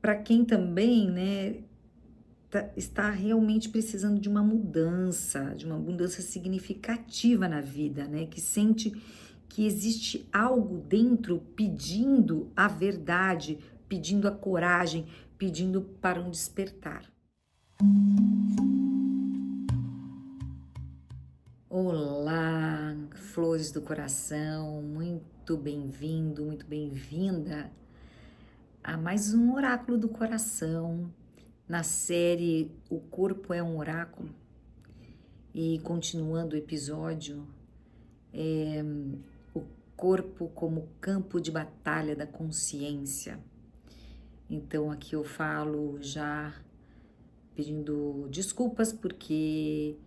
para quem também, né, está realmente precisando de uma mudança significativa na vida, né, que sente que existe algo dentro pedindo a verdade, pedindo a coragem, pedindo para um despertar. Olá, flores do coração, muito bem-vindo, muito bem-vinda a mais um Oráculo do Coração, na série O Corpo é um Oráculo. E continuando o episódio, o corpo como campo de batalha da consciência. Então aqui eu falo já pedindo desculpas porque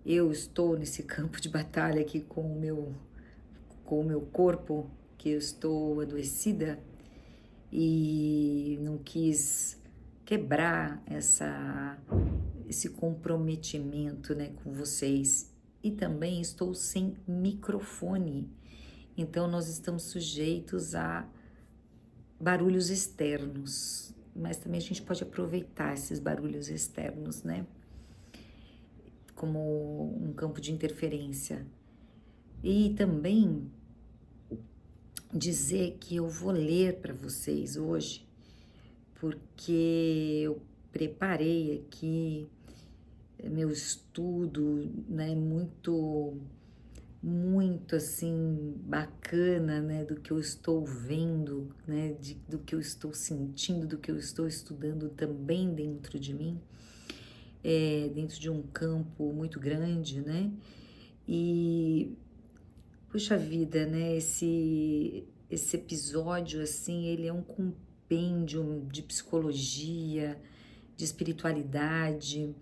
eu estou nesse campo de batalha aqui com o meu corpo, que eu estou adoecida e não quis quebrar esse comprometimento, né, com vocês. E também estou sem microfone, então nós estamos sujeitos a barulhos externos, mas também a gente pode aproveitar esses barulhos externos, né, como um campo de interferência. E também dizer que eu vou ler para vocês hoje, porque eu preparei aqui meu estudo, né, muito assim bacana, né, do que eu estou vendo, né, do que eu estou sentindo, do que eu estou estudando também dentro de mim, dentro de um campo muito grande, né, e puxa vida, né, esse episódio assim, ele é um compêndio de psicologia, de espiritualidade,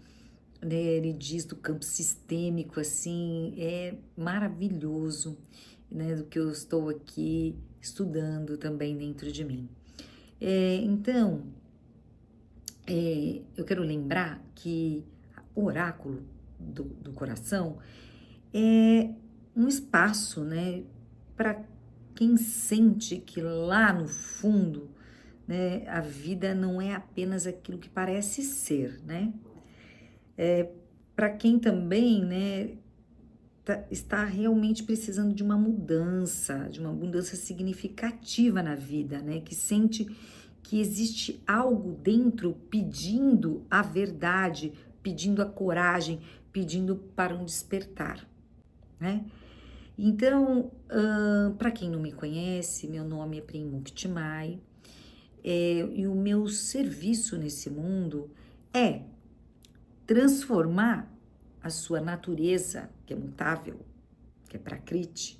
né? Ele diz do campo sistêmico, assim, é maravilhoso, né? Do que eu estou aqui estudando também dentro de mim. Então, eu quero lembrar que o oráculo do coração é um espaço, né? Para quem sente que lá no fundo, né? A vida não é apenas aquilo que parece ser, né? Para quem também, né, está realmente precisando de uma mudança significativa na vida, né, que sente que existe algo dentro pedindo a verdade, pedindo a coragem, pedindo para um despertar, né? Então, para quem não me conhece, meu nome é Prem Muktimai, e o meu serviço nesse mundo é transformar a sua natureza, que é mutável, que é prakriti,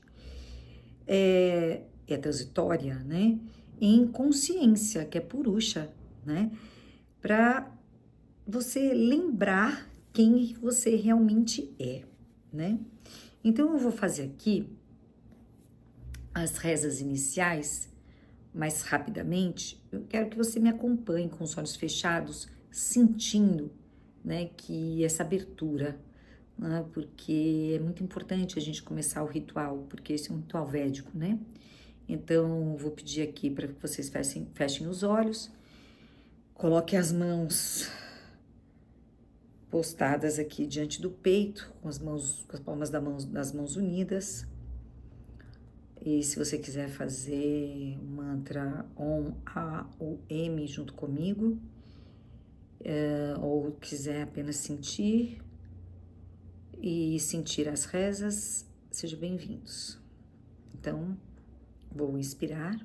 é transitória, né? Em consciência, que é purusha, né? Para você lembrar quem você realmente é, né? Então eu vou fazer aqui as rezas iniciais mais rapidamente. Eu quero que você me acompanhe com os olhos fechados, sentindo, né, que essa abertura, né, porque é muito importante a gente começar o ritual, porque esse é um ritual védico, né? Então, vou pedir aqui para que vocês fechem os olhos, coloque as mãos postadas aqui diante do peito, com as palmas das mãos unidas. E se você quiser fazer o mantra Om, A ou M junto comigo, ou quiser apenas sentir e sentir as rezas, sejam bem-vindos. Então, vou inspirar.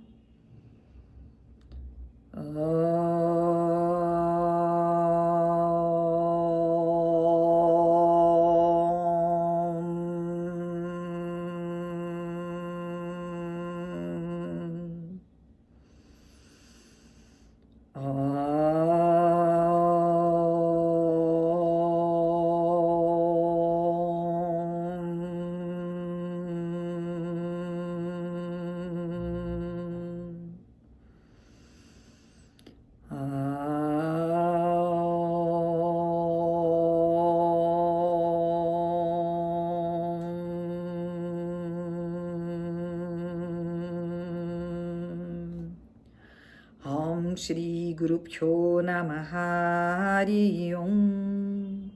Shri Guru Pyo Namaha Hari Om.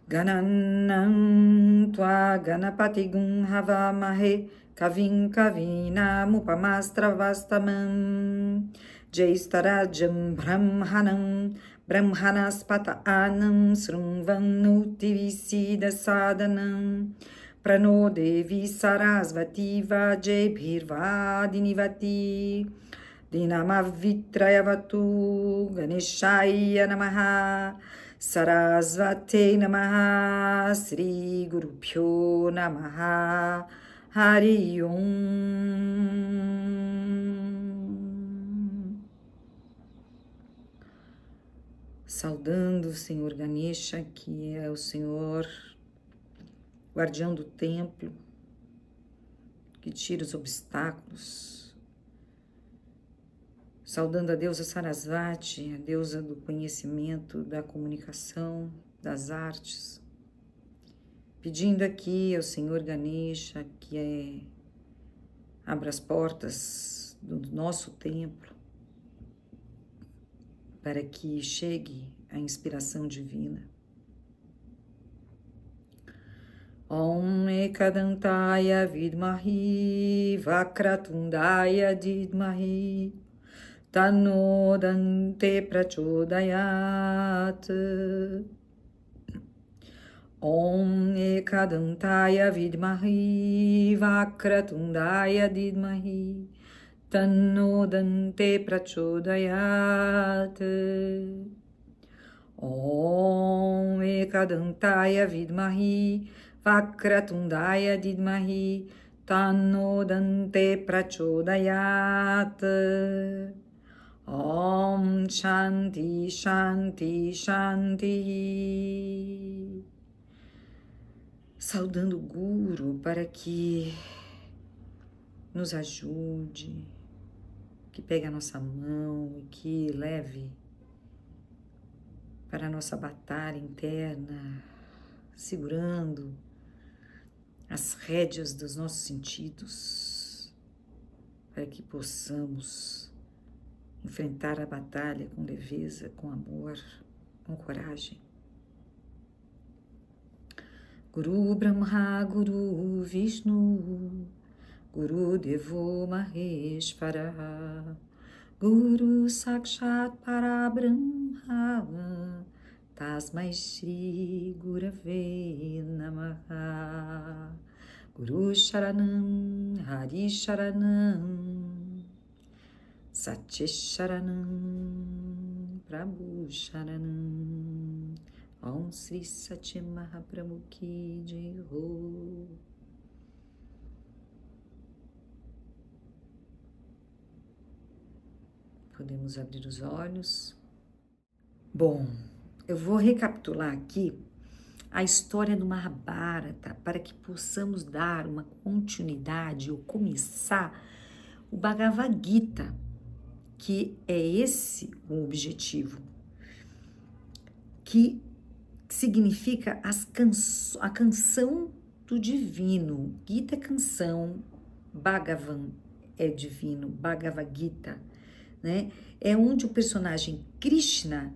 Gananam Tva Ganapati Gum Havamahe Kavim Kavinam Upamastravastamam Jaistarajam Brahmanam Brahmanaspata Anam Srunvanuti Visida Sadanam Prano Devi Sarasvati Vaje Bhirvadinivati Dinamavitrayavatu Ganeshaya Namaha Sarasvate Namaha Sri Guru Pyo Namaha Hari Om. Saudando o Senhor Ganesha, que é o Senhor guardião do templo, que tira os obstáculos. Saudando a deusa Sarasvati, a deusa do conhecimento, da comunicação, das artes. Pedindo aqui ao Senhor Ganesha que abra as portas do nosso templo para que chegue a inspiração divina. Om Ekadantaya Vidmahi Vakratundaya Didmahi Tanno Dante Prachodayat. Om Ekadantaya Vidmahi Vakratundaya Didmahi Tanno Dante Prachodayat. Om Ekadantaya Vidmahi Vakratundaya Didmahi Tanno Dante Prachodayat. Om Shanti Shanti Shanti. Saudando o Guru para que nos ajude, que pegue a nossa mão e que leve para a nossa batalha interna, segurando as rédeas dos nossos sentidos, para que possamos enfrentar a batalha com leveza, com amor, com coragem. Guru Brahma, Guru Vishnu, Guru Devo Maheshvara, Guru Sakshat Parabrahma, Tasmai Shri Gurave Namaha. Guru Sharanam, Hari Sharanam, Satya Sharanam, Prabhu Sharanam. Om Sri Satya Mahaprabhu Ki Jai Ho. Podemos abrir os olhos. Bom, eu vou recapitular aqui a história do Mahabharata para que possamos dar uma continuidade ou começar o Bhagavad Gita, que é esse o objetivo, que significa a canção do divino. Gita é canção, Bhagavan é divino, Bhagavad Gita, né? É onde o personagem Krishna,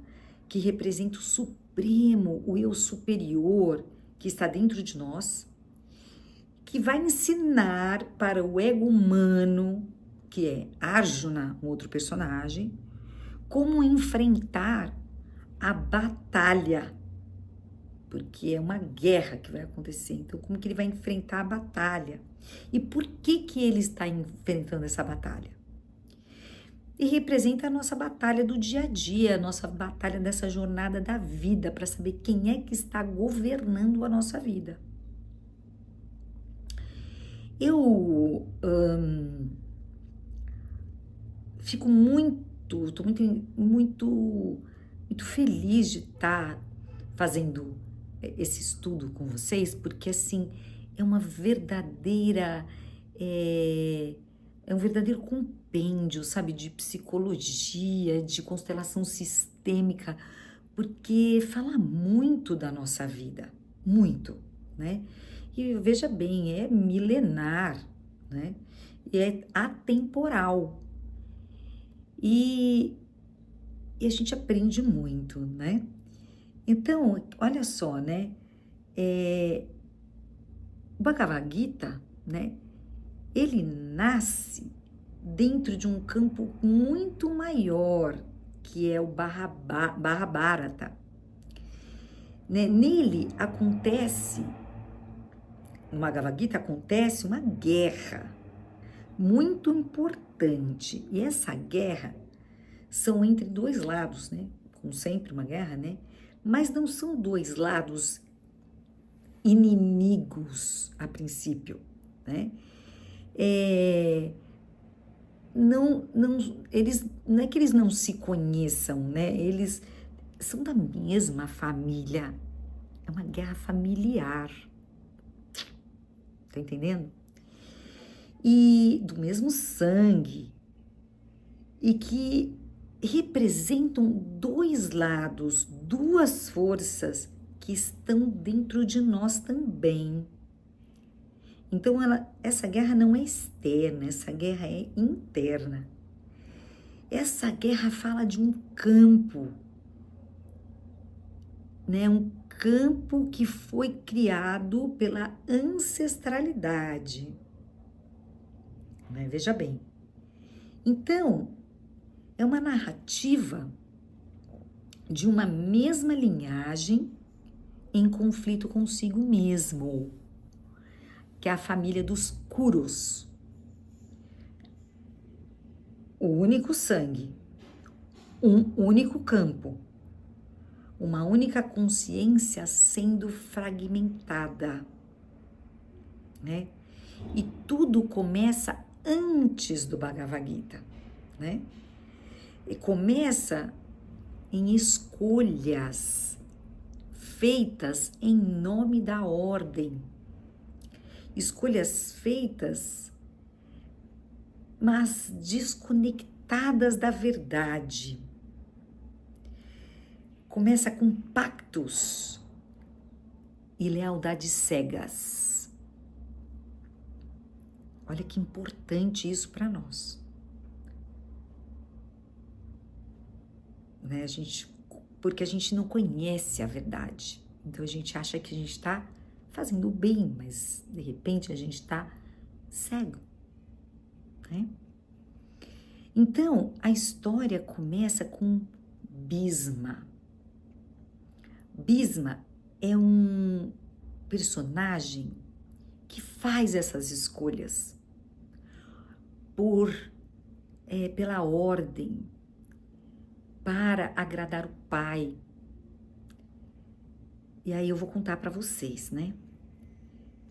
que representa o supremo, o eu superior que está dentro de nós, que vai ensinar para o ego humano, que é Arjuna, um outro personagem, como enfrentar a batalha, porque é uma guerra que vai acontecer. Então, como que ele vai enfrentar a batalha? E por que ele está enfrentando essa batalha? E representa a nossa batalha do dia a dia, a nossa batalha dessa jornada da vida, para saber quem é que está governando a nossa vida. Eu fico estou muito feliz de estar fazendo esse estudo com vocês, porque assim é uma verdadeira é um verdadeiro compêndio, sabe, de psicologia, de constelação sistêmica, porque fala muito da nossa vida, muito, né? E veja bem, é milenar, né? E é atemporal. E e a gente aprende muito, né? Então, olha só, né? O Bhagavad Gita, né? Ele nasce dentro de um campo muito maior, que é o Mahabharata. Né? Nele acontece, no Bhagavad Gita acontece uma guerra muito importante. E essa guerra são entre dois lados, né? Como sempre uma guerra, né? Mas não são dois lados inimigos a princípio, né? Eles, não é que eles não se conheçam, né? Eles são da mesma família. É uma guerra familiar. Tá entendendo? E do mesmo sangue. E que representam dois lados, duas forças que estão dentro de nós também. Então, essa guerra não é externa, essa guerra é interna. Essa guerra fala de um campo, né? Um campo que foi criado pela ancestralidade. Né? Veja bem. Então, é uma narrativa de uma mesma linhagem em conflito consigo mesmo, que é a família dos Kuros. O único sangue, um único campo, uma única consciência sendo fragmentada, né? E tudo começa antes do Bhagavad Gita, né? E começa em escolhas feitas em nome da ordem. Escolhas feitas, mas desconectadas da verdade. Começa com pactos e lealdades cegas. Olha que importante isso para nós. Né? Porque a gente não conhece a verdade. Então a gente acha que a gente está fazendo o bem, mas de repente a gente está cego. Né? Então a história começa com Bhisma. Bhisma é um personagem que faz essas escolhas pela ordem, para agradar o pai. E aí eu vou contar para vocês, né?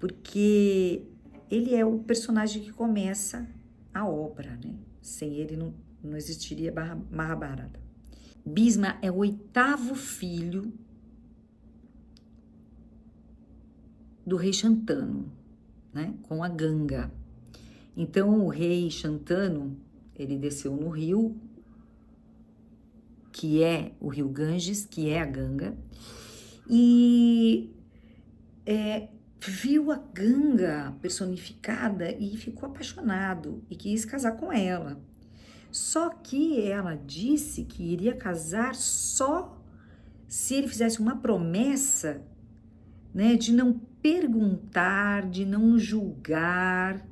Porque ele é o personagem que começa a obra, né? Sem ele não existiria Mahabharata. Bhisma é o 8º filho do rei Shantanu, né? Com a Ganga. Então o rei Shantanu, ele desceu no rio, que é o rio Ganges, que é a Ganga, e viu a Ganga personificada e ficou apaixonado e quis casar com ela. Só que ela disse que iria casar só se ele fizesse uma promessa, né, de não perguntar, de não julgar,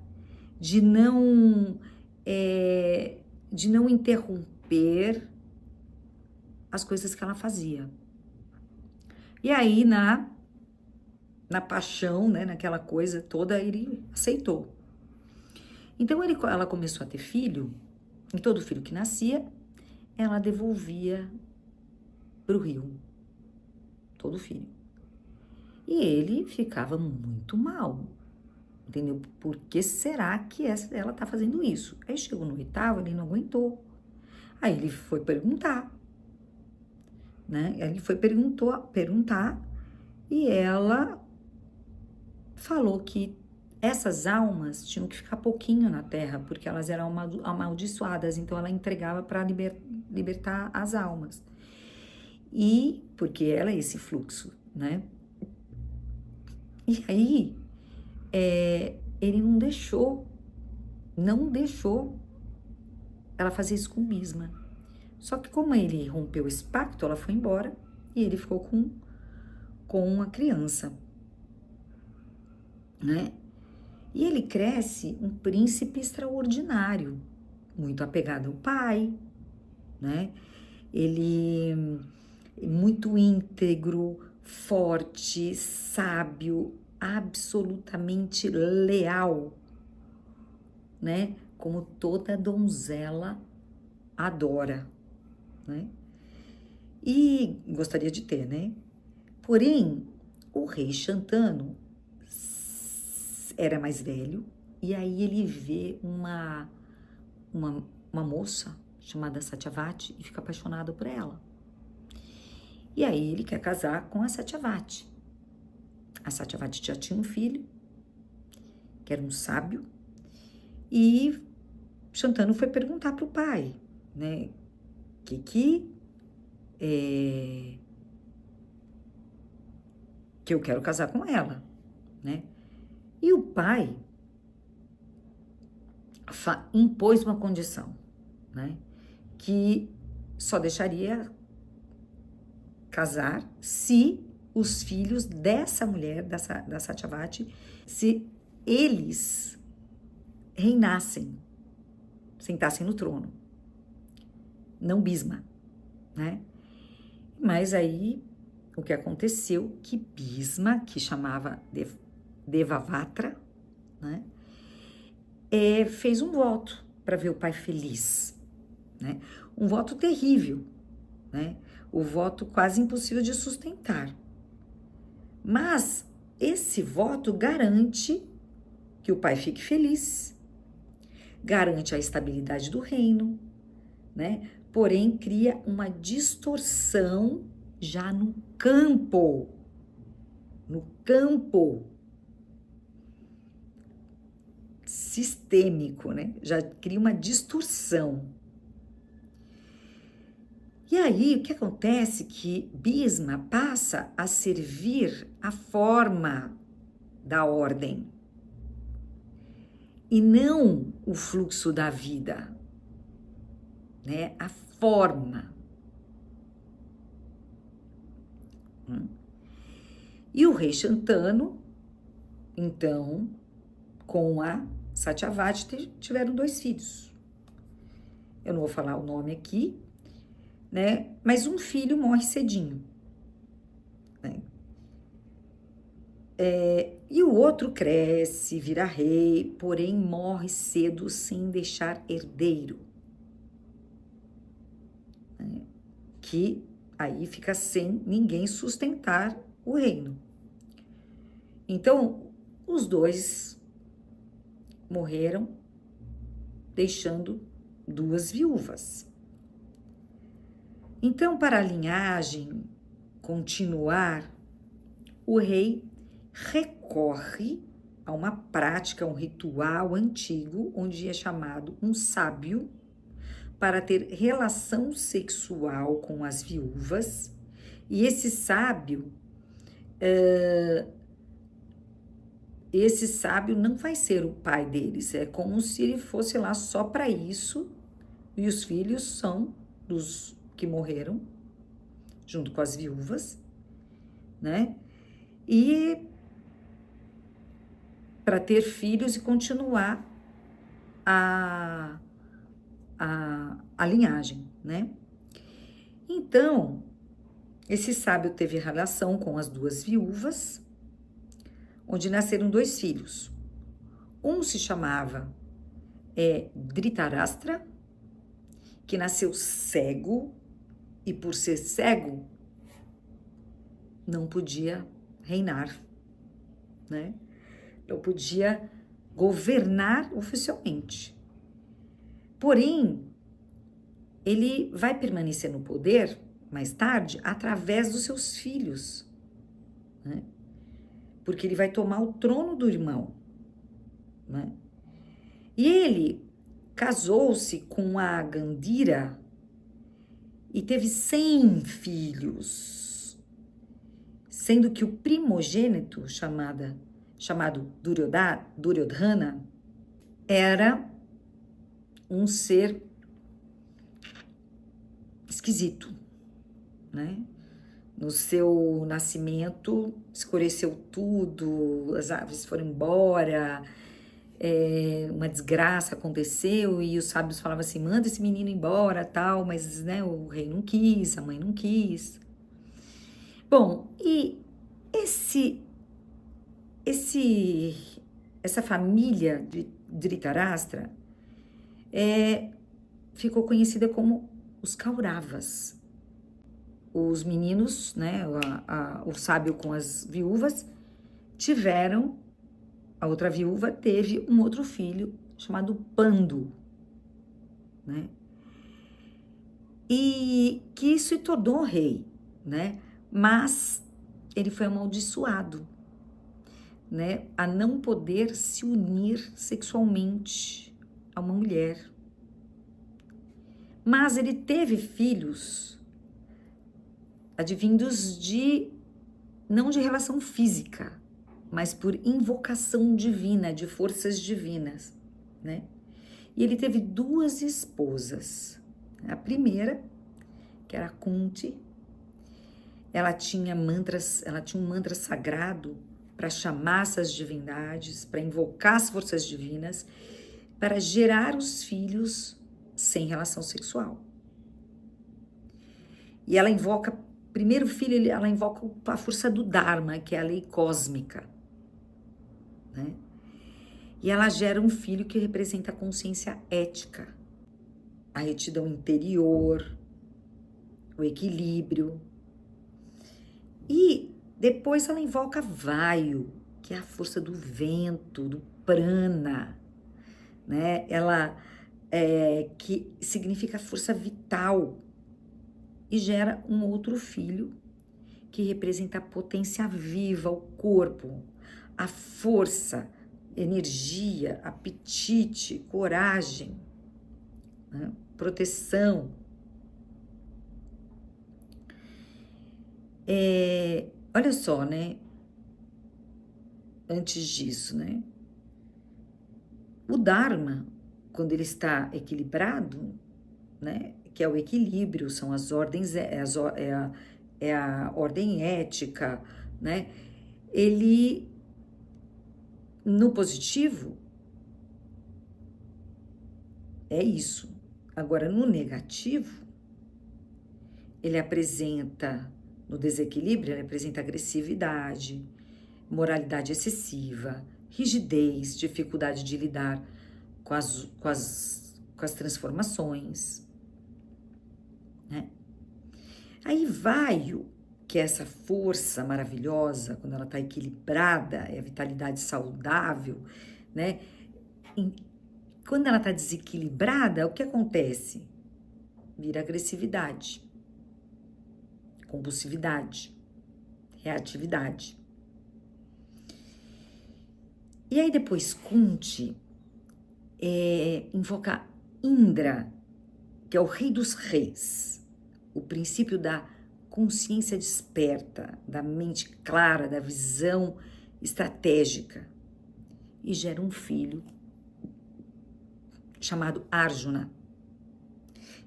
de não interromper as coisas que ela fazia. E aí, na paixão, né, naquela coisa toda, ele aceitou. Então, ela começou a ter filho, e todo filho que nascia, ela devolvia para o rio. Todo filho. E ele ficava muito mal. Entendeu? Por que será que ela tá fazendo isso? Aí chegou no 8º, ele não aguentou. Aí ele foi perguntar. Né? Ele foi perguntar e ela falou que essas almas tinham que ficar pouquinho na Terra, porque elas eram amaldiçoadas, então ela entregava para libertar as almas. E porque ela é esse fluxo, né? E aí, ele não deixou ela fazer isso com Bhisma. Só que como ele rompeu esse pacto, ela foi embora e ele ficou com a criança, né? E ele cresce um príncipe extraordinário, muito apegado ao pai, né? Ele é muito íntegro, forte, sábio, absolutamente leal, né? Como toda donzela adora, né? E gostaria de ter, né? Porém, o rei Shantanu era mais velho e aí ele vê uma moça chamada Satyavati e fica apaixonado por ela. E aí ele quer casar com a Satyavati. A Satyavati já tinha um filho, que era um sábio, e Shantanu foi perguntar para o pai, né, que eu quero casar com ela, né? E o pai impôs uma condição, né, que só deixaria casar se os filhos dessa mulher, da Satyavati, se eles reinassem, sentassem no trono, não Bhisma, né? Mas aí, o que aconteceu, que Bhisma, que chamava Devavatra, né, fez um voto para ver o pai feliz, né? Um voto terrível, né? O voto quase impossível de sustentar. Mas esse voto garante que o pai fique feliz, garante a estabilidade do reino, né? Porém, cria uma distorção já no campo sistêmico, né? Já cria uma distorção. E aí, o que acontece é que Bhisma passa a servir a forma da ordem e não o fluxo da vida, né? A forma. E o rei Shantanu, então, com a Satyavati, tiveram 2 filhos. Eu não vou falar o nome aqui, né? Mas um filho morre cedinho, né? E o outro cresce, vira rei, porém morre cedo sem deixar herdeiro, né? Que aí fica sem ninguém sustentar o reino. Então, os 2 morreram, deixando 2 viúvas. Então, para a linhagem continuar, o rei recorre a uma prática, um ritual antigo, onde é chamado um sábio para ter relação sexual com as viúvas, e esse sábio não vai ser o pai deles, é como se ele fosse lá só para isso, e os filhos são dos que morreram, junto com as viúvas, né? E para ter filhos e continuar a linhagem, né? Então, esse sábio teve relação com as 2 viúvas, onde nasceram 2 filhos. Um se chamava Dhritarashtra, que nasceu cego, e por ser cego, não podia reinar, né? Não podia governar oficialmente. Porém, ele vai permanecer no poder mais tarde através dos seus filhos, né? Porque ele vai tomar o trono do irmão, né? E ele casou-se com a Gandhira e teve 100 filhos, sendo que o primogênito, chamado Duryodhana, era um ser esquisito, né? No seu nascimento, escureceu tudo, as aves foram embora, uma desgraça aconteceu e os sábios falavam assim, manda esse menino embora, tal, mas, né, o rei não quis, a mãe não quis. Bom, e essa família de Dhritarashtra ficou conhecida como os Kauravas. Os meninos, né, o sábio com as viúvas, a outra viúva teve um outro filho chamado Pandu, né? E que se tornou rei, né? Mas ele foi amaldiçoado, né? A não poder se unir sexualmente a uma mulher. Mas ele teve filhos advindos não de relação física, mas por invocação divina, de forças divinas, né? E ele teve 2 esposas. A primeira, que era Kunti, ela tinha um mantra sagrado para chamar essas divindades, para invocar as forças divinas, para gerar os filhos sem relação sexual. E ela invoca, primeiro filho, ela invoca a força do Dharma, que é a lei cósmica, né? E ela gera um filho que representa a consciência ética, a retidão interior, o equilíbrio. E depois ela invoca Vayu, que é a força do vento, do prana, né? Ela que significa força vital, e gera um outro filho que representa a potência viva, o corpo, a força, energia, apetite, coragem, né? Proteção. Olha só, né? Antes disso, né? O Dharma, quando ele está equilibrado, né? Que é o equilíbrio, são as ordens, é a ordem ética, né? Ele, no positivo, é isso. Agora, no negativo, ele apresenta, no desequilíbrio, ele apresenta agressividade, moralidade excessiva, rigidez, dificuldade de lidar com as transformações, né? Aí Vayu, que é essa força maravilhosa, quando ela está equilibrada, é a vitalidade saudável, né? Quando ela está desequilibrada, o que acontece? Vira agressividade, compulsividade, reatividade. E aí depois Kunti invoca Indra, que é o rei dos reis, o princípio da consciência desperta, da mente clara, da visão estratégica, e gera um filho chamado Arjuna,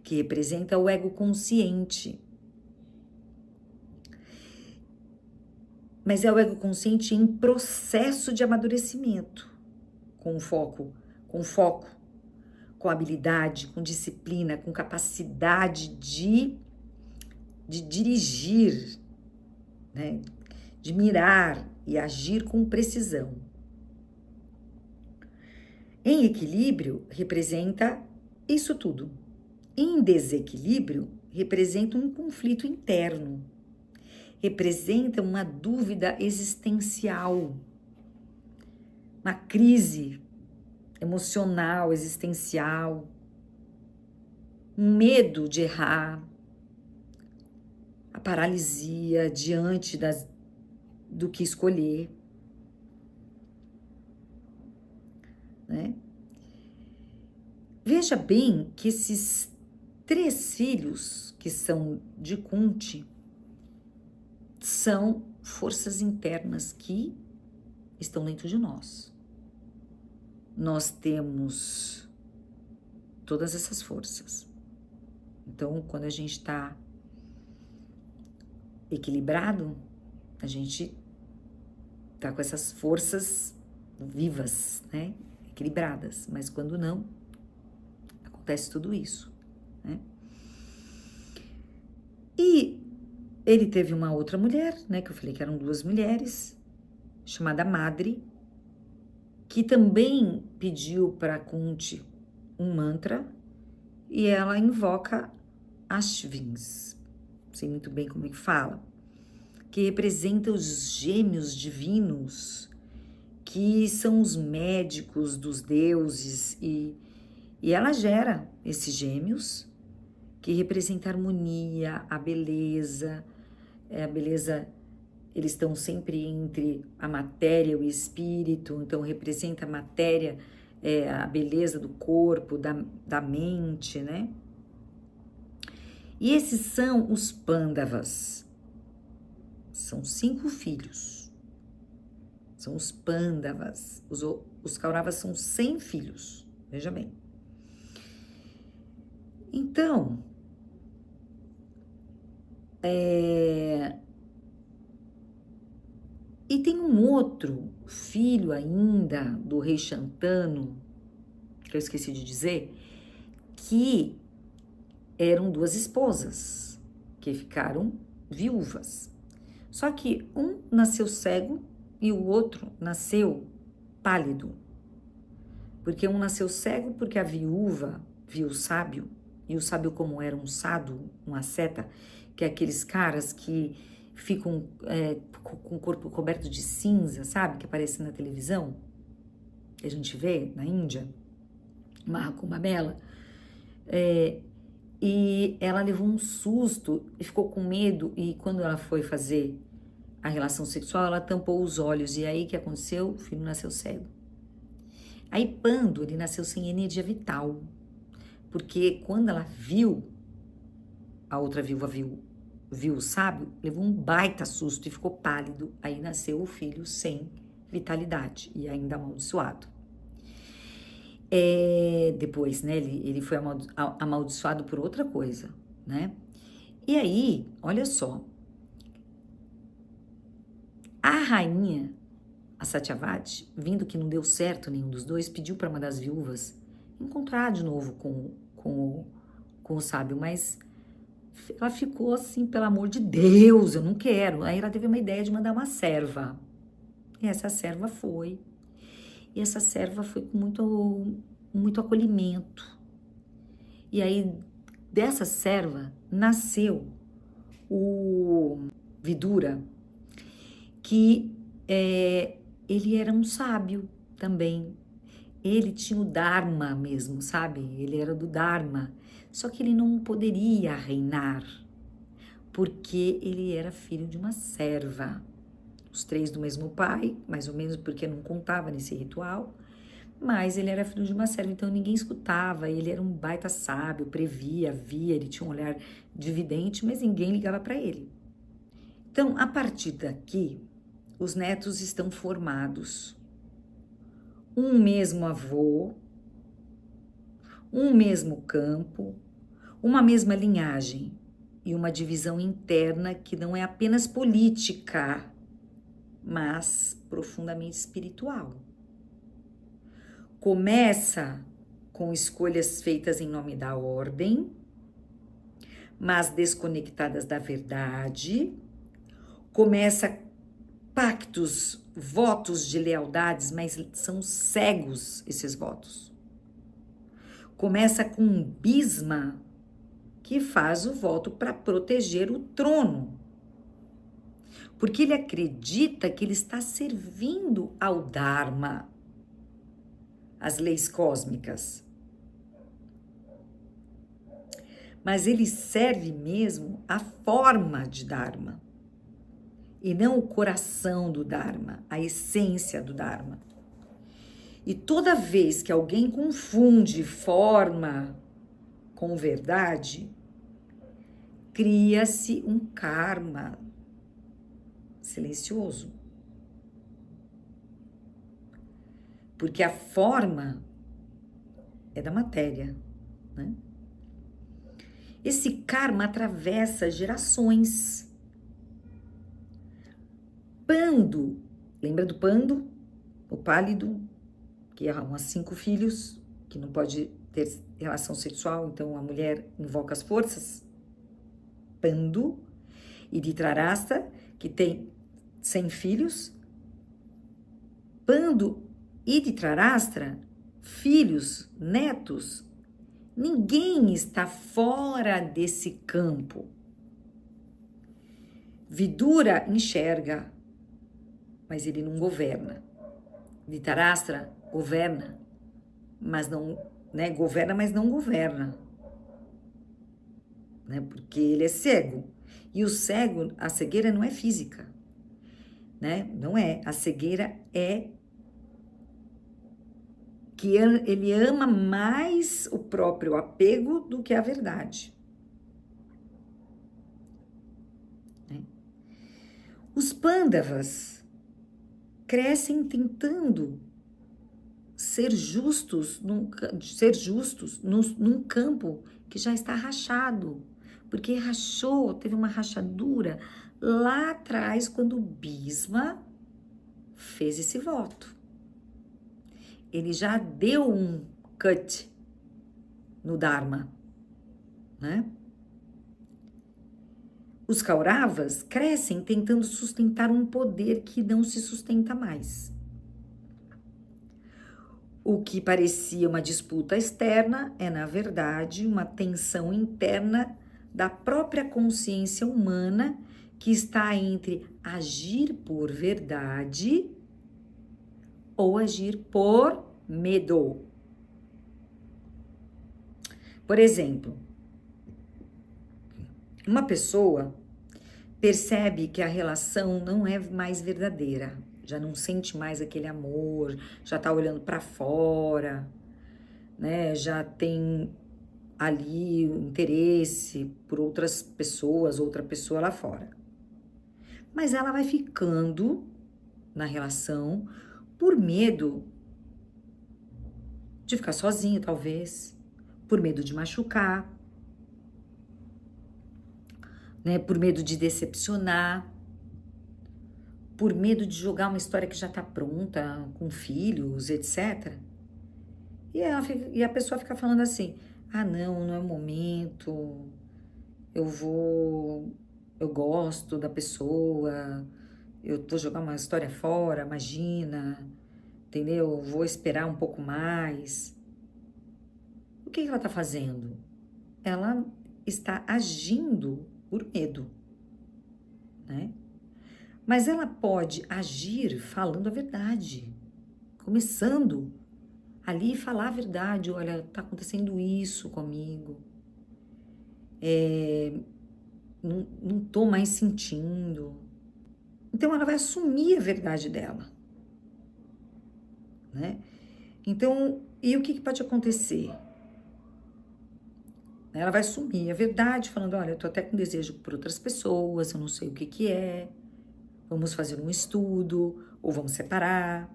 que representa o ego consciente. Mas é o ego consciente em processo de amadurecimento, com foco, com habilidade, com disciplina, com capacidade de dirigir, né? De mirar e agir com precisão. Em equilíbrio, representa isso tudo. Em desequilíbrio, representa um conflito interno. Representa uma dúvida existencial, uma crise emocional, existencial, um medo de errar, a paralisia diante do que escolher, né? Veja bem que esses 3 filhos que são de Kunti são forças internas que estão dentro de nós. Nós temos todas essas forças. Então, quando a gente está equilibrado, a gente tá com essas forças vivas, né? Equilibradas. Mas quando não, acontece tudo isso, né? E ele teve uma outra mulher, né? Que eu falei que eram duas mulheres, chamada Madre, que também pediu para Kunti um mantra e ela invoca Ashvins, não sei muito bem como é que fala, que representa os gêmeos divinos, que são os médicos dos deuses, e ela gera esses gêmeos, que representa a harmonia, a beleza, eles estão sempre entre a matéria e o espírito, então representa a matéria, a beleza do corpo, da mente, né? E esses são os Pandavas. São 5 filhos. São os Pandavas. Os Kauravas são 100 filhos. Veja bem. Então, e tem um outro filho ainda do rei Shantanu, que eu esqueci de dizer, que eram 2 esposas, que ficaram viúvas. Só que um nasceu cego e o outro nasceu pálido. Porque um nasceu cego porque a viúva viu o sábio, e o sábio como era um sado, um asceta, que é aqueles caras que ficam com o corpo coberto de cinza, sabe? Que aparece na televisão, que a gente vê na Índia, Mahakumbh. E ela levou um susto e ficou com medo, e quando ela foi fazer a relação sexual, ela tampou os olhos, e aí o que aconteceu? O filho nasceu cego. Aí Pando, ele nasceu sem energia vital, porque quando ela viu, a outra viúva viu o sábio, levou um baita susto e ficou pálido, aí nasceu o filho sem vitalidade e ainda amaldiçoado. Depois, né, ele foi amaldiçoado por outra coisa, né? E aí, olha só, a rainha, a Satyavati, vindo que não deu certo nenhum dos dois, pediu para uma das viúvas encontrar de novo com o sábio, mas ela ficou assim, pelo amor de Deus, eu não quero. Aí ela teve uma ideia de mandar uma serva. E essa serva foi. E essa serva foi com muito acolhimento. E aí, dessa serva, nasceu o Vidura, que ele era um sábio também. Ele tinha o Dharma mesmo, sabe? Ele era do Dharma. Só que ele não poderia reinar, porque ele era filho de uma serva. Os 3 do mesmo pai, mais ou menos, porque não contava nesse ritual. Mas ele era filho de uma serva, então ninguém escutava. Ele era um baita sábio, previa, via, ele tinha um olhar dividente, mas ninguém ligava para ele. Então, a partir daqui, os netos estão formados. Um mesmo avô, um mesmo campo, uma mesma linhagem e uma divisão interna que não é apenas política, mas profundamente espiritual. Começa com escolhas feitas em nome da ordem, mas desconectadas da verdade. Começa pactos, votos de lealdades, mas são cegos esses votos. Começa com um Bhisma que faz o voto para proteger o trono, porque ele acredita que ele está servindo ao Dharma, às leis cósmicas. Mas ele serve mesmo a forma de Dharma, e não o coração do Dharma, a essência do Dharma. E toda vez que alguém confunde forma com verdade, cria-se um karma silencioso. Porque a forma é da matéria, né? Esse karma atravessa gerações. Pando, lembra do Pando? O pálido, que ama 5 filhos, que não pode ter relação sexual, então a mulher invoca as forças. Pando. E de Dhritarashtra, que tem 100 filhos. Pando e de Dhritarashtra, filhos, netos, ninguém está fora desse campo. Vidura enxerga, mas ele não governa. Dhritarashtra governa, mas não, né? Governa, mas não governa, né? Porque ele é cego. E o cego, a cegueira não é física, né? Não é. A cegueira é que ele ama mais o próprio apego do que a verdade. Né? Os Pandavas crescem tentando ser justos num campo que já está rachado, porque rachou, teve uma rachadura lá atrás quando Bhisma fez esse voto. Ele já deu um cut no Dharma, né? Os Kauravas crescem tentando sustentar um poder que não se sustenta mais. O que parecia uma disputa externa é, na verdade, uma tensão interna da própria consciência humana que está entre agir por verdade ou agir por medo. Por exemplo, uma pessoa percebe que a relação não é mais verdadeira, já não sente mais aquele amor, já tá olhando para fora, né? Já tem ali o interesse por outras pessoas, outra pessoa lá fora. Mas ela vai ficando na relação por medo de ficar sozinha, talvez, por medo de machucar, né? Por medo de decepcionar, por medo de jogar uma história que já está pronta, com filhos, etc. E a pessoa fica falando assim, não é o momento, eu gosto da pessoa, eu tô jogando uma história fora, imagina, entendeu? Vou esperar um pouco mais. O que ela está fazendo? Ela está agindo por medo, né? Mas ela pode agir falando a verdade, começando ali falar a verdade. Olha, tá acontecendo isso comigo, não tô mais sentindo. Então ela vai assumir a verdade dela, né? Então, e o que pode acontecer? Ela vai assumir a verdade, falando, olha, eu tô até com desejo por outras pessoas, eu não sei o que é, vamos fazer um estudo, ou vamos separar.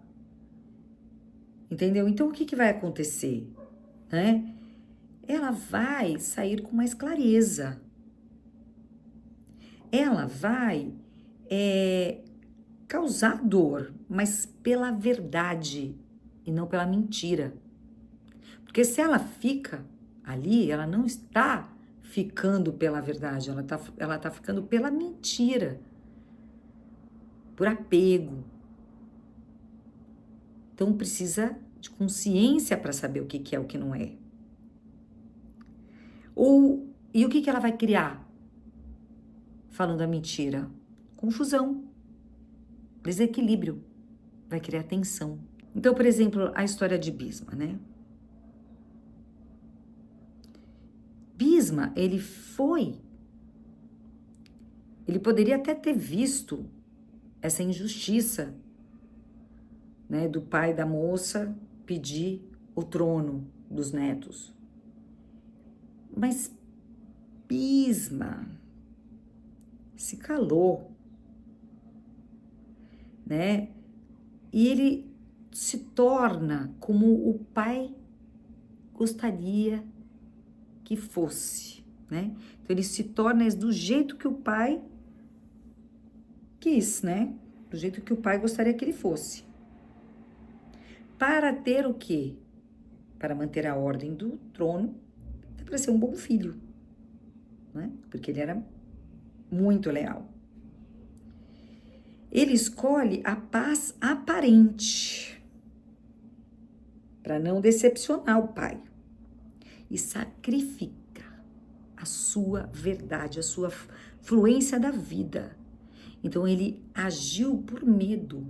Entendeu? Então, o que vai acontecer? Né? Ela vai sair com mais clareza. Ela vai causar dor, mas pela verdade e não pela mentira. Porque se ela fica ali, ela não está ficando pela verdade, ela tá ficando pela mentira, por apego. Então precisa de consciência para saber o que é o que não é. E o que ela vai criar? Falando a mentira? Confusão, desequilíbrio, vai criar tensão. Então, por exemplo, a história de Bhisma, né? Bhisma, ele poderia até ter visto essa injustiça, né, do pai da moça pedir o trono dos netos. Mas Bhisma se calou, né? E ele se torna como o pai gostaria que fosse. né? Então ele se torna do jeito que o pai quis, né? Do jeito que o pai gostaria que ele fosse. Para ter o quê? Para manter a ordem do trono, para ser um bom filho, né? Porque ele era muito leal. Ele escolhe a paz aparente para não decepcionar o pai e sacrifica a sua verdade, a sua fluência da vida. Então ele agiu por medo.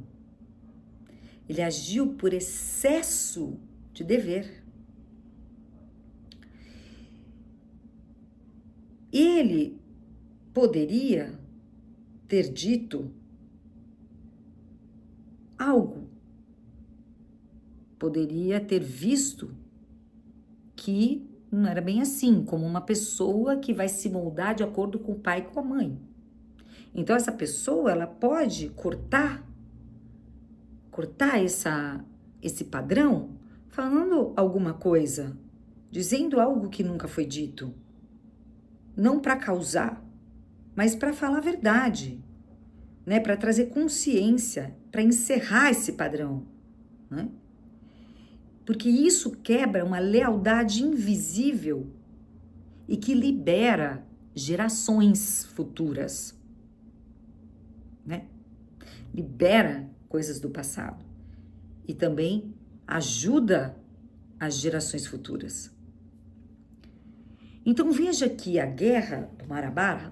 Ele agiu por excesso de dever. Ele poderia ter dito algo. Poderia ter visto que não era bem assim, como uma pessoa que vai se moldar de acordo com o pai e com a mãe. Então essa pessoa, ela pode cortar esse padrão falando alguma coisa, dizendo algo que nunca foi dito. Não para causar, mas para falar a verdade, né? Para trazer consciência, para encerrar esse padrão, né? Porque isso quebra uma lealdade invisível e que libera gerações futuras, né? Libera coisas do passado e também ajuda as gerações futuras. Então veja que a guerra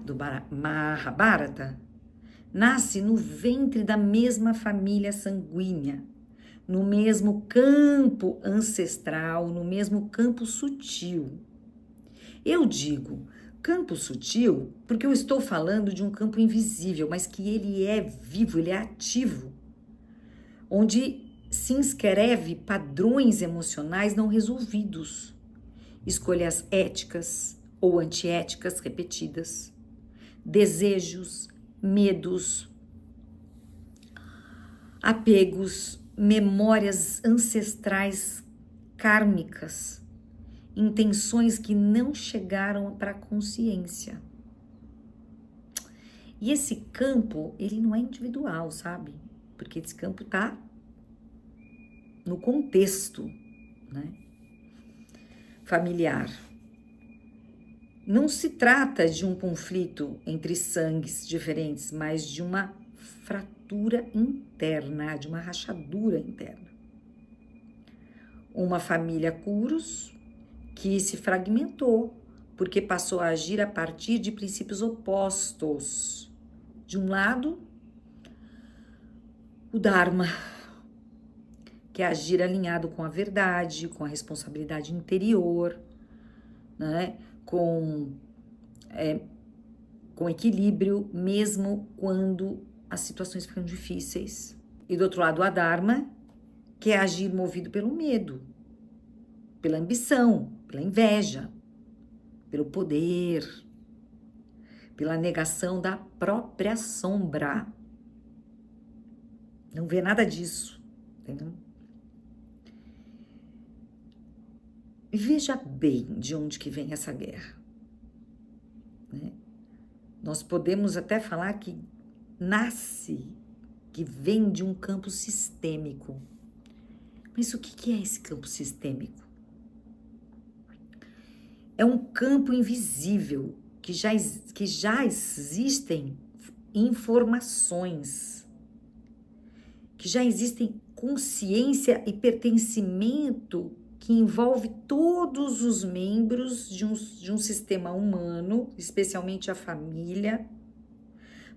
do Mahabharata nasce no ventre da mesma família sanguínea, no mesmo campo ancestral, no mesmo campo sutil. Eu digo campo sutil porque eu estou falando de um campo invisível, mas que ele é vivo, ele é ativo, onde se inscreve padrões emocionais não resolvidos, escolhas éticas ou antiéticas repetidas, desejos, medos, apegos, memórias ancestrais kármicas, intenções que não chegaram para a consciência. E esse campo, ele não é individual, sabe? Porque esse campo está no contexto, né? Familiar. Não se trata de um conflito entre sangues diferentes, mas de uma fratura interna, de uma rachadura interna. Uma família Kuros que se fragmentou porque passou a agir a partir de princípios opostos. De um lado, o Dharma, que é agir alinhado com a verdade, com a responsabilidade interior, né? Com equilíbrio, mesmo quando as situações ficam difíceis. E do outro lado, a Dharma, que é agir movido pelo medo, pela ambição, pela inveja, pelo poder, pela negação da própria sombra. Não vê nada disso, entendeu? E veja bem de onde que vem essa guerra, né? Nós podemos até falar que que vem de um campo sistêmico. Mas o que é esse campo sistêmico? É um campo invisível que já existem informações, que já existem consciência e pertencimento que envolve todos os membros de um sistema humano, especialmente a família,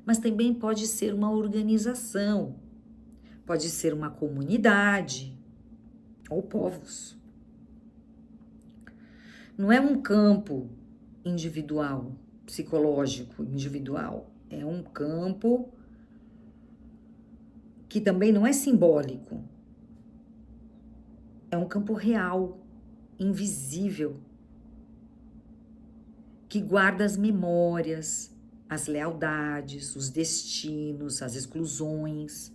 mas também pode ser uma organização, pode ser uma comunidade ou povos. Não é um campo individual, psicológico individual, é um campo que também não é simbólico. É um campo real, invisível, que guarda as memórias, as lealdades, os destinos, as exclusões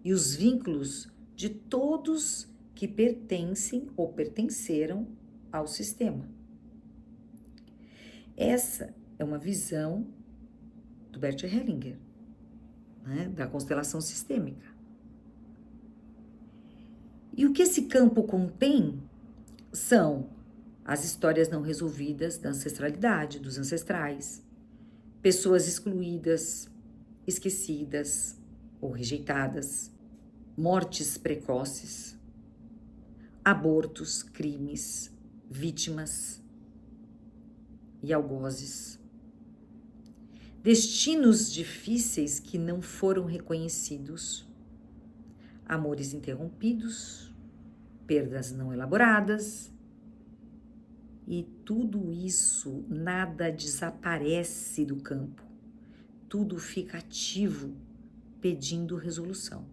e os vínculos de todos que pertencem ou pertenceram ao sistema. Essa é uma visão do Bert Hellinger, né, da constelação sistêmica. E o que esse campo contém são as histórias não resolvidas da ancestralidade, dos ancestrais, pessoas excluídas, esquecidas ou rejeitadas, mortes precoces, abortos, crimes, vítimas e algozes, destinos difíceis que não foram reconhecidos, amores interrompidos, perdas não elaboradas, e tudo isso, nada desaparece do campo, tudo fica ativo, pedindo resolução.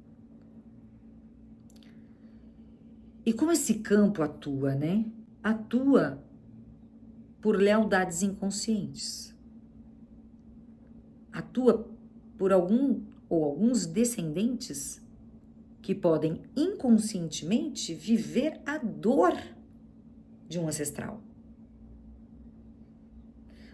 E como esse campo atua, né? Atua por lealdades inconscientes. Atua por algum ou alguns descendentes que podem inconscientemente viver a dor de um ancestral.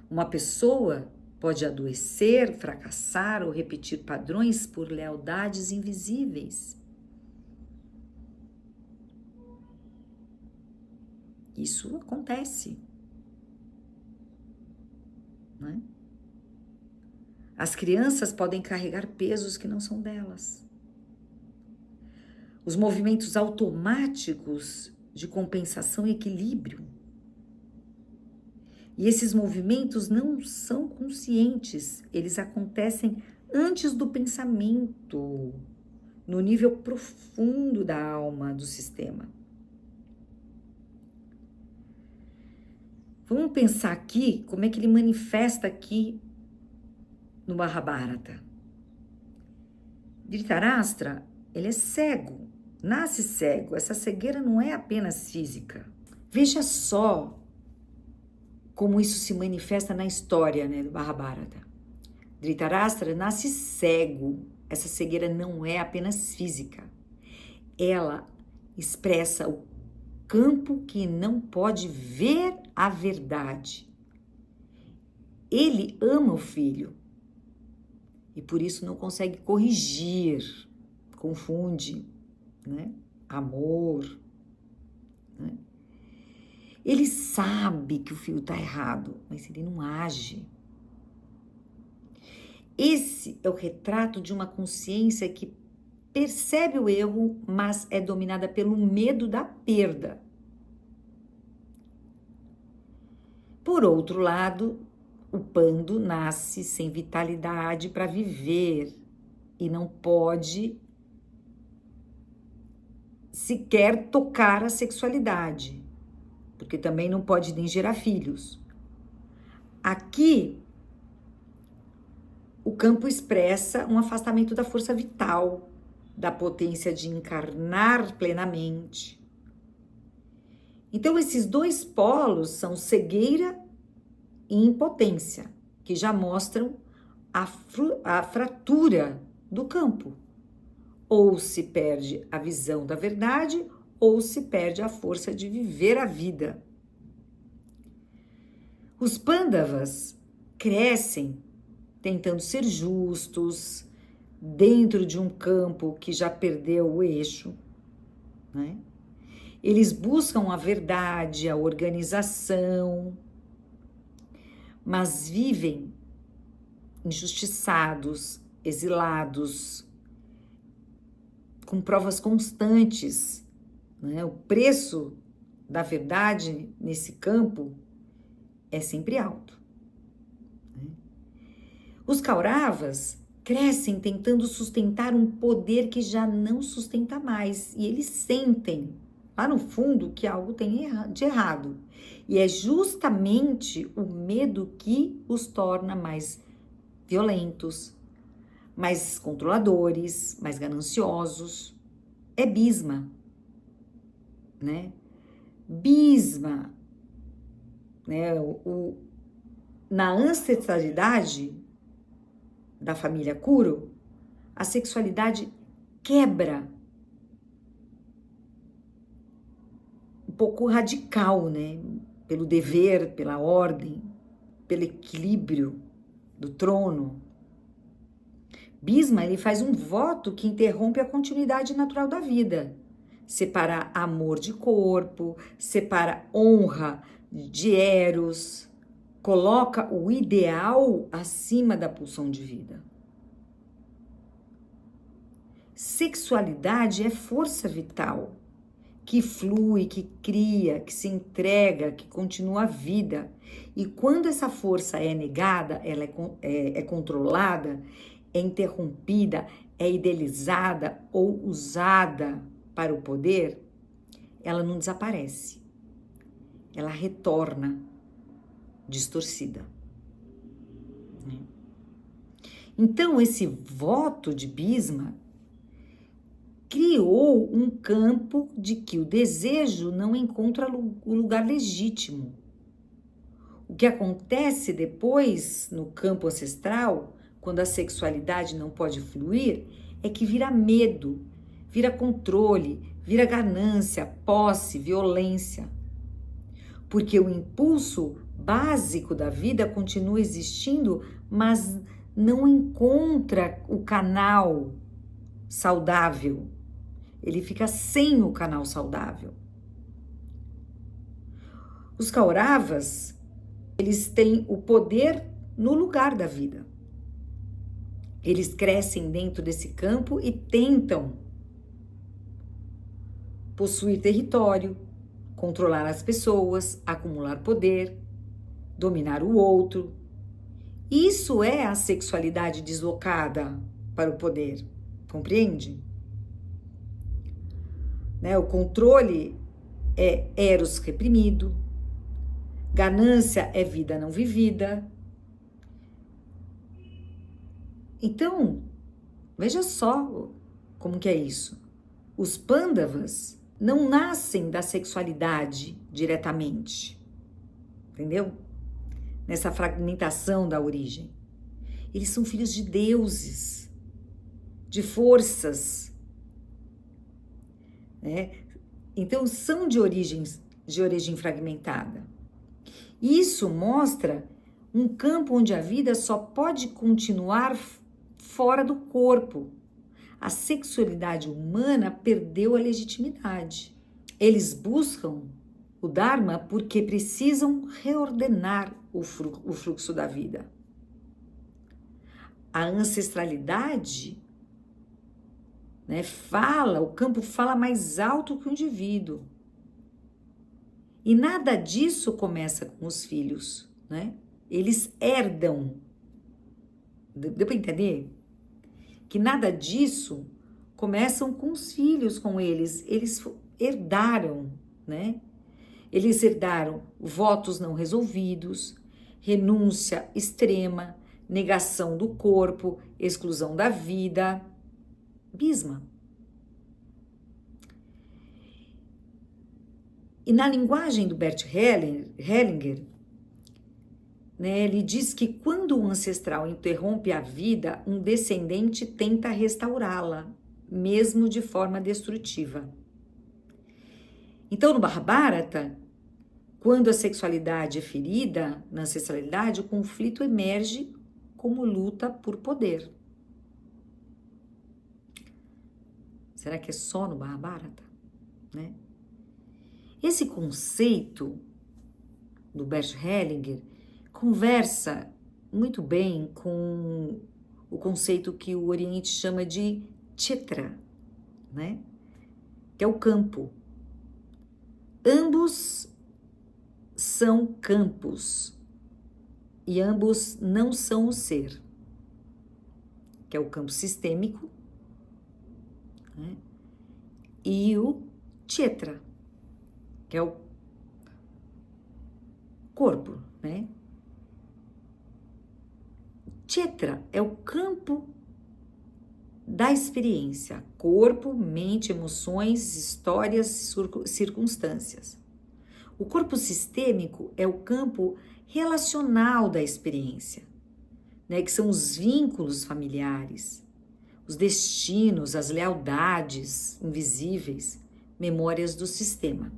Uma pessoa pode adoecer, fracassar ou repetir padrões por lealdades invisíveis. Isso acontece, né? As crianças podem carregar pesos que não são delas. Os movimentos automáticos de compensação e equilíbrio. E esses movimentos não são conscientes, eles acontecem antes do pensamento, no nível profundo da alma do sistema. Vamos pensar aqui como é que ele manifesta aqui no Mahabharata. Dhritarashtra, ele é cego, nasce cego. Essa cegueira não é apenas física. Veja só como isso se manifesta na história, né, do Mahabharata. Dhritarashtra nasce cego. Essa cegueira não é apenas física. Ela expressa o campo que não pode ver a verdade. Ele ama o filho e por isso não consegue corrigir, confunde, né? Amor, né? Ele sabe que o filho está errado, mas ele não age. Esse é o retrato de uma consciência que percebe o erro, mas é dominada pelo medo da perda. Por outro lado, o pando nasce sem vitalidade para viver e não pode sequer tocar a sexualidade, porque também não pode nem gerar filhos. Aqui, o campo expressa um afastamento da força vital, da potência de encarnar plenamente. Então, esses dois polos são cegueira e impotência, que já mostram a fratura do campo. Ou se perde a visão da verdade, ou se perde a força de viver a vida. Os Pandavas crescem tentando ser justos, dentro de um campo que já perdeu o eixo, né? Eles buscam a verdade, a organização, mas vivem injustiçados, exilados, com provas constantes, né? O preço da verdade nesse campo é sempre alto, né? Os Kauravas crescem tentando sustentar um poder que já não sustenta mais, e eles sentem lá no fundo que algo tem de errado. E é justamente o medo que os torna mais violentos, mais controladores, mais gananciosos. É Bhisma, né? Bhisma, né? Na ancestralidade da família Kuru, a sexualidade quebra um pouco radical, né? Pelo dever, pela ordem, pelo equilíbrio do trono. Bisma, ele faz um voto que interrompe a continuidade natural da vida. Separa amor de corpo, separa honra de Eros, coloca o ideal acima da pulsão de vida. Sexualidade é força vital, que flui, que cria, que se entrega, que continua a vida. E quando essa força é negada, ela é controlada, é interrompida, é idealizada ou usada para o poder, ela não desaparece. Ela retorna distorcida. Então, esse voto de Bisma criou um campo de que o desejo não encontra o lugar legítimo. O que acontece depois no campo ancestral, quando a sexualidade não pode fluir, é que vira medo, vira controle, vira ganância, posse, violência. Porque o impulso básico da vida continua existindo, mas não encontra o canal saudável. Ele fica sem o canal saudável. Os Kauravas, eles têm o poder no lugar da vida. Eles crescem dentro desse campo e tentam possuir território, controlar as pessoas, acumular poder, dominar o outro. Isso é a sexualidade deslocada para o poder, compreende? O controle é Eros reprimido, ganância é vida não vivida. Então, veja só como que é isso. Os Pandavas não nascem da sexualidade diretamente, entendeu? Nessa fragmentação da origem. Eles são filhos de deuses, de forças, Então, são de origem fragmentada. Isso mostra um campo onde a vida só pode continuar fora do corpo. A sexualidade humana perdeu a legitimidade. Eles buscam o Dharma porque precisam reordenar o fluxo da vida. A ancestralidade o campo fala mais alto que o indivíduo. E nada disso começa com os filhos, Eles herdam. Deu para entender? Que nada disso começam com os filhos, com eles. Eles herdaram, Eles herdaram votos não resolvidos, renúncia extrema, negação do corpo, exclusão da vida. Bisma. E na linguagem do Bert Hellinger, ele diz que quando um ancestral interrompe a vida, um descendente tenta restaurá-la, mesmo de forma destrutiva. Então, no Mahabharata, quando a sexualidade é ferida na ancestralidade, o conflito emerge como luta por poder. Será que é só no Mahabharata? Esse conceito do Bert Hellinger conversa muito bem com o conceito que o Oriente chama de Kshetra, que é o campo. Ambos são campos e ambos não são o ser, que é o campo sistêmico, e o Kshetra, que é o corpo, Kshetra é o campo da experiência, corpo, mente, emoções, histórias, circunstâncias. O corpo sistêmico é o campo relacional da experiência, que são os vínculos familiares, os destinos, as lealdades invisíveis, memórias do sistema.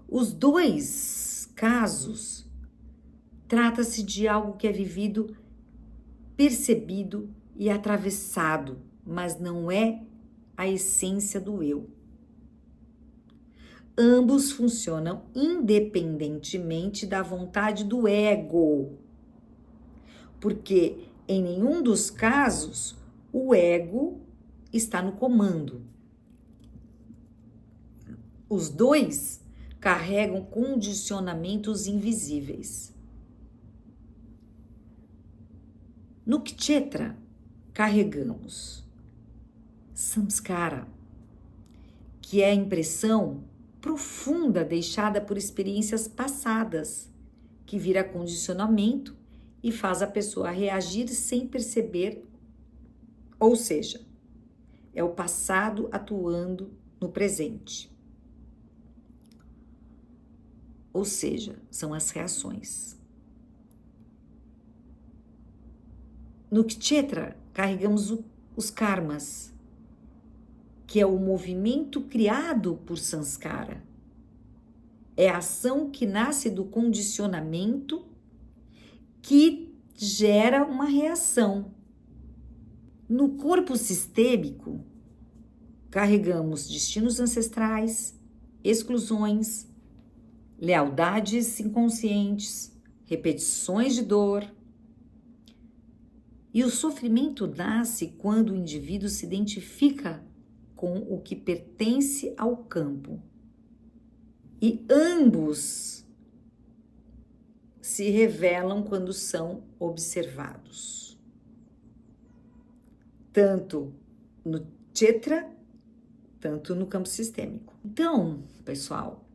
Os dois casos Trata-se de algo que é vivido, percebido e atravessado, mas não é a essência do eu. Ambos funcionam independentemente da vontade do ego, porque em nenhum dos casos o ego está no comando. Os dois carregam condicionamentos invisíveis. No Kshetra, carregamos samskara, que é a impressão profunda deixada por experiências passadas, que vira condicionamento e faz a pessoa reagir sem perceber, ou seja, é o passado atuando no presente. Ou seja, são as reações. No Kshetra, carregamos os karmas, que é o movimento criado por samskara. É a ação que nasce do condicionamento que gera uma reação. No corpo sistêmico, carregamos destinos ancestrais, exclusões, lealdades inconscientes, repetições de dor. E o sofrimento nasce quando o indivíduo se identifica com o que pertence ao campo. E ambos se revelam quando são observados. Tanto no Kshetra, tanto no campo sistêmico. Então, pessoal,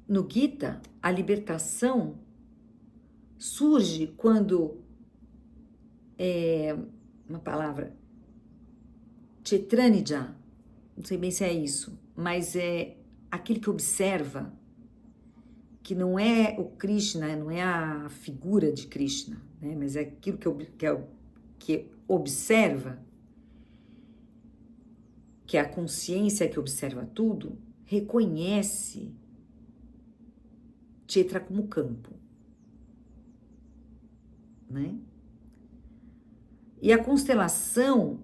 no Gita, a libertação surge quando uma palavra Kshetranija, não sei bem se é isso, mas é aquele que observa, que não é o Krishna, não é a figura de Krishna, né? Mas é aquilo que observa, que é a consciência que observa tudo, reconhece Kshetra como campo, né? E a constelação,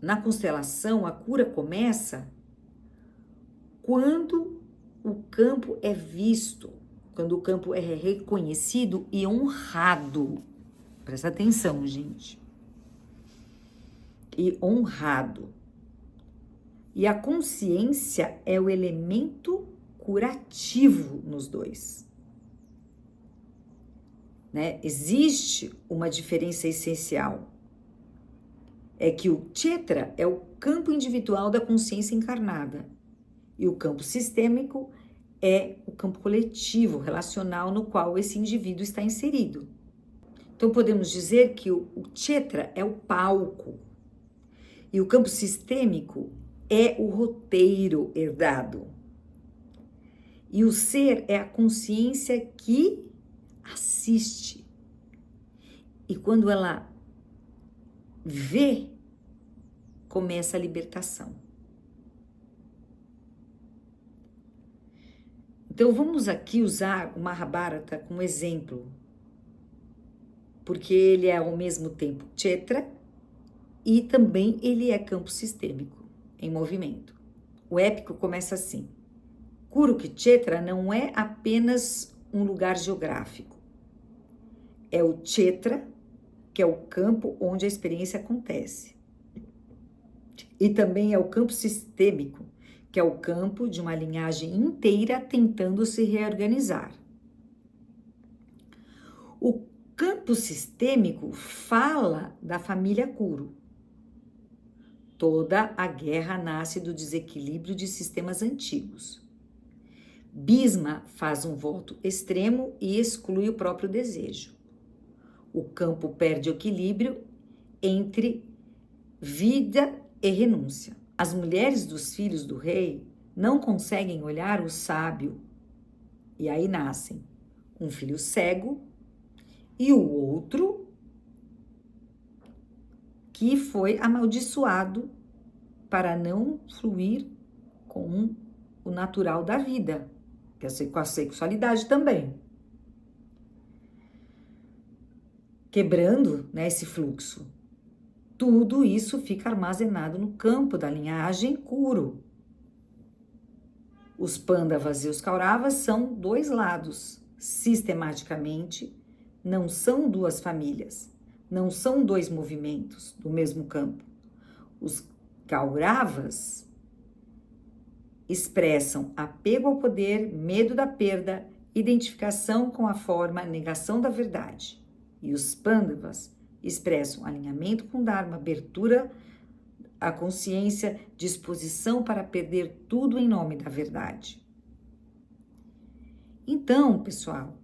na constelação, a cura começa quando o campo é visto, quando o campo é reconhecido e honrado. Presta atenção, gente. E honrado. E a consciência é o elemento curativo nos dois. Né? Existe uma diferença essencial. É que o Kshetra é o campo individual da consciência encarnada e o campo sistêmico é o campo coletivo, relacional, no qual esse indivíduo está inserido. Então, podemos dizer que o Kshetra é o palco e o campo sistêmico é o roteiro herdado. E o ser é a consciência que assiste. E quando ela vê, começa a libertação. Então, vamos aqui usar o Mahabharata como exemplo, porque ele é ao mesmo tempo Kshetra e também ele é campo sistêmico, em movimento. O épico começa assim: Kurukshetra não é apenas um lugar geográfico, é o Kshetra, que é o campo onde a experiência acontece. E também é o campo sistêmico, que é o campo de uma linhagem inteira tentando se reorganizar. O campo sistêmico fala da família Kuru. Toda a guerra nasce do desequilíbrio de sistemas antigos. Bhisma faz um voto extremo e exclui o próprio desejo. O campo perde o equilíbrio entre vida e renúncia. As mulheres dos filhos do rei não conseguem olhar o sábio. E aí nascem um filho cego e o outro que foi amaldiçoado para não fluir com o natural da vida. com a sexualidade também. Quebrando, né, esse fluxo. Tudo isso fica armazenado no campo da linhagem Kuru. Os Pandavas e os Kauravas são dois lados. Sistematicamente, não são duas famílias, não são dois movimentos do mesmo campo. Os Kauravas expressam apego ao poder, medo da perda, identificação com a forma, negação da verdade. E os Pandavas expressam alinhamento com o Dharma, abertura à consciência, disposição para perder tudo em nome da verdade. Então, pessoal,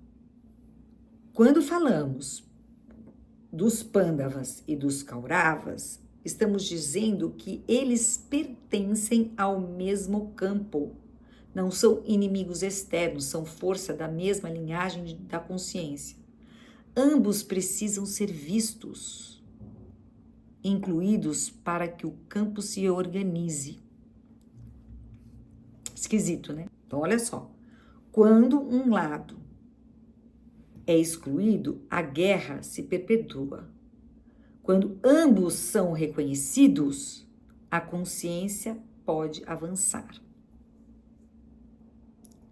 quando falamos dos Pandavas e dos Kauravas, estamos dizendo que eles pertencem ao mesmo campo. Não são inimigos externos, são força da mesma linhagem da consciência. Ambos precisam ser vistos, incluídos para que o campo se organize. Esquisito, né? Então, olha só. Quando um lado é excluído, a guerra se perpetua. Quando ambos são reconhecidos, a consciência pode avançar.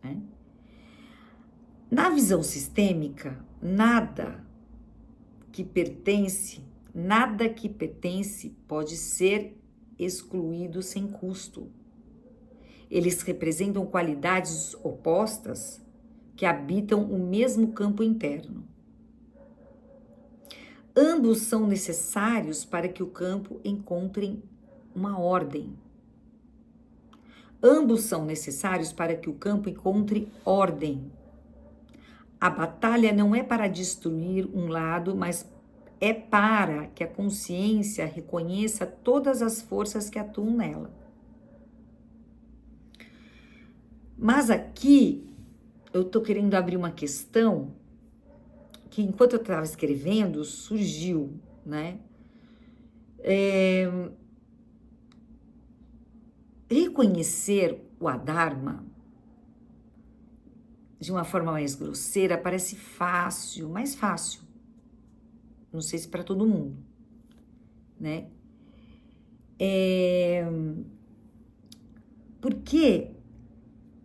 Né? Na visão sistêmica, nada que pertence pode ser excluído sem custo. Eles representam qualidades opostas que habitam o mesmo campo interno. Ambos são necessários para que o campo encontre uma ordem. Ambos são necessários para que o campo encontre ordem. A batalha não é para destruir um lado, mas é para que a consciência reconheça todas as forças que atuam nela. Mas aqui eu estou querendo abrir uma questão que, enquanto eu estava escrevendo, surgiu, né? Reconhecer o Adharma de uma forma mais grosseira parece fácil, mais fácil. Não sei se para todo mundo, né? Porque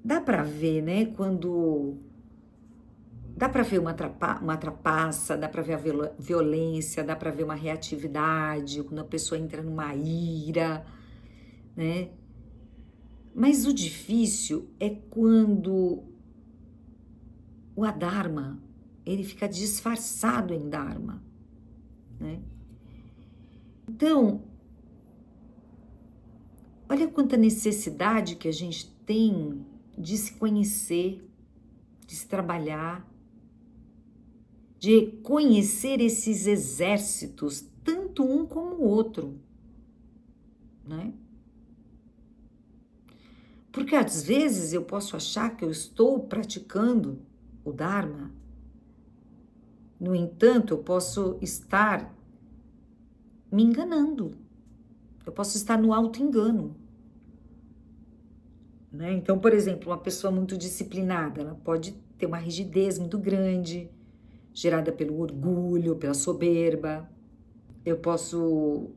dá para ver, né? Quando dá para ver uma trapaça, dá para ver a violência, dá para ver uma reatividade, quando a pessoa entra numa ira, né? Mas o difícil é quando o Adharma, ele fica disfarçado em Dharma, né? Então, olha quanta necessidade que a gente tem de se conhecer, de se trabalhar, de conhecer esses exércitos, tanto um como o outro, né? Porque às vezes eu posso achar que eu estou praticando o Dharma, no entanto, eu posso estar me enganando, eu posso estar no auto-engano. Né? Então, por exemplo, uma pessoa muito disciplinada, ela pode ter uma rigidez muito grande, gerada pelo orgulho, pela soberba. Eu posso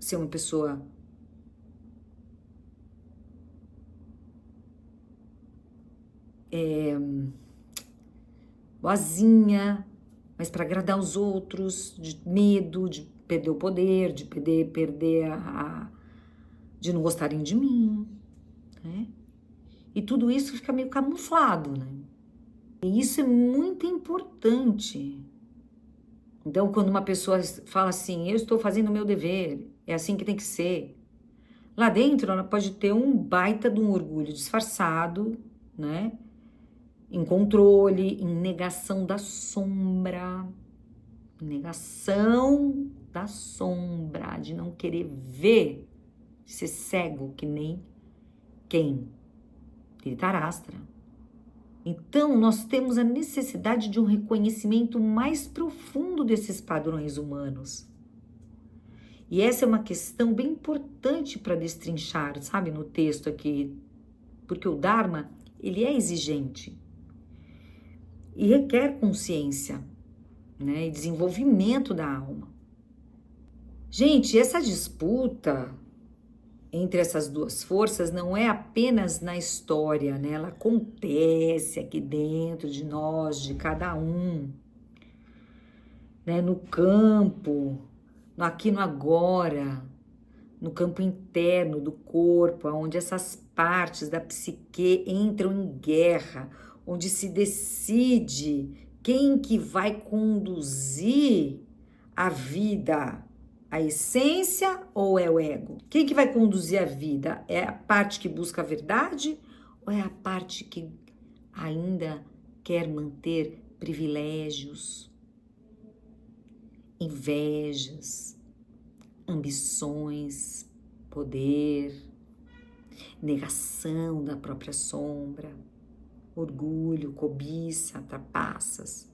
ser uma pessoa boazinha, mas para agradar os outros, de medo de perder o poder, de de não gostarem de mim, né? E tudo isso fica meio camuflado, né? E isso é muito importante. Então, quando uma pessoa fala assim, eu estou fazendo o meu dever, é assim que tem que ser. Lá dentro, ela pode ter um baita de um orgulho disfarçado, né? Em controle, em negação da sombra. Negação da sombra, de não querer ver, de ser cego, que nem quem? Dhritarashtra. Então, nós temos a necessidade de um reconhecimento mais profundo desses padrões humanos. E essa é uma questão bem importante para destrinchar, sabe, no texto aqui. Porque o Dharma, ele é exigente. e requer consciência, né, e desenvolvimento da alma. Gente, essa disputa entre essas duas forças não é apenas na história, né? Ela acontece aqui dentro de nós, de cada um, né? No campo, no aqui no agora, no campo interno do corpo, onde essas partes da psique entram em guerra, onde se decide quem que vai conduzir a vida, a essência ou é o ego? Quem que vai conduzir a vida? É a parte que busca a verdade ou é a parte que ainda quer manter privilégios, invejas, ambições, poder, negação da própria sombra, orgulho, cobiça, trapaças?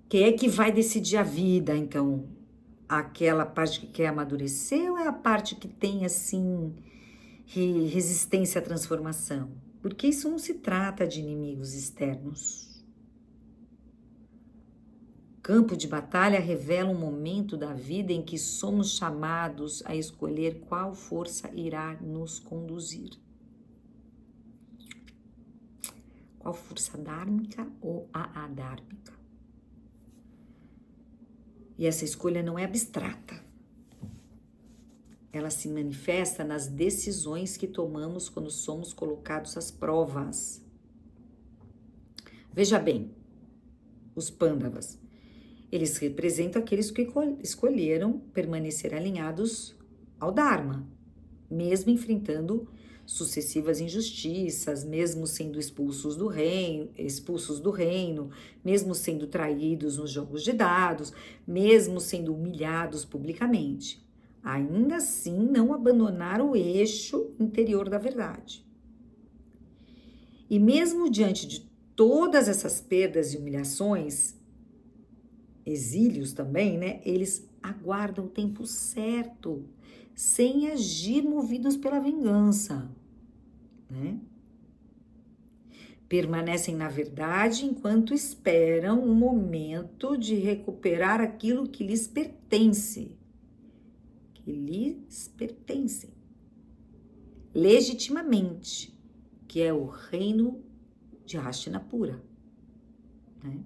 Quem é que vai decidir a vida, então? Aquela parte que quer amadurecer ou é a parte que tem, assim, resistência à transformação? Porque isso não se trata de inimigos externos. Campo de batalha revela um momento da vida em que somos chamados a escolher qual força irá nos conduzir. Qual força dármica ou a adármica? E essa escolha não é abstrata. Ela se manifesta nas decisões que tomamos quando somos colocados às provas. Veja bem, os Pândavas, eles representam aqueles que escolheram permanecer alinhados ao Dharma, mesmo enfrentando sucessivas injustiças, mesmo sendo expulsos do reino, mesmo sendo traídos nos jogos de dados, mesmo sendo humilhados publicamente. Ainda assim, não abandonaram o eixo interior da verdade. E mesmo diante de todas essas perdas e humilhações, exílios também, né? Eles aguardam o tempo certo, sem agir movidos pela vingança, né? Permanecem na verdade enquanto esperam um momento de recuperar aquilo que lhes pertence, legitimamente, que é o reino de Hastinapura, né?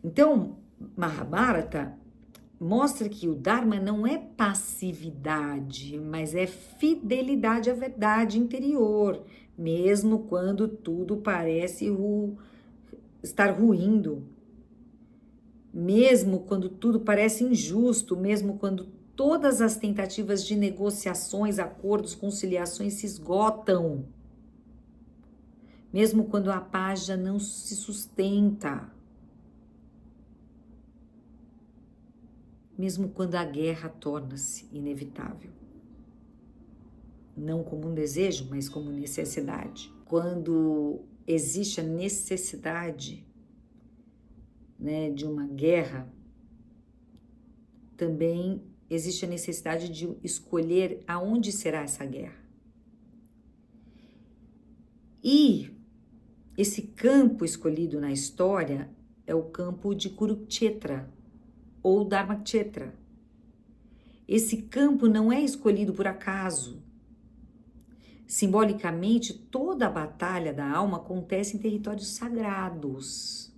Então, Mahabharata mostra que o Dharma não é passividade, mas é fidelidade à verdade interior, mesmo quando tudo parece estar ruindo, mesmo quando tudo parece injusto, mesmo quando todas as tentativas de negociações, acordos, conciliações se esgotam, mesmo quando a paz já não se sustenta, mesmo quando a guerra torna-se inevitável. Não como um desejo, mas como necessidade. Quando existe a necessidade, né, de uma guerra, também existe a necessidade de escolher aonde será essa guerra. E esse campo escolhido na história é o campo de Kurukshetra, ou Dharmakshetra. Esse campo não é escolhido por acaso. Simbolicamente, toda a batalha da alma acontece em territórios sagrados,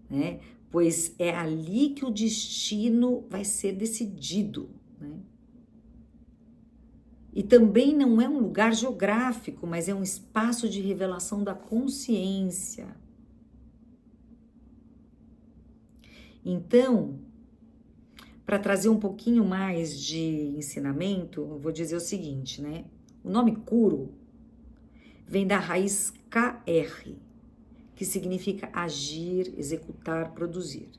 né? Pois é ali que o destino vai ser decidido, né? E também não é um lugar geográfico, mas é um espaço de revelação da consciência. Então, para trazer um pouquinho mais de ensinamento, eu vou dizer o seguinte, né? O nome Kuru vem da raiz KR, que significa agir, executar, produzir.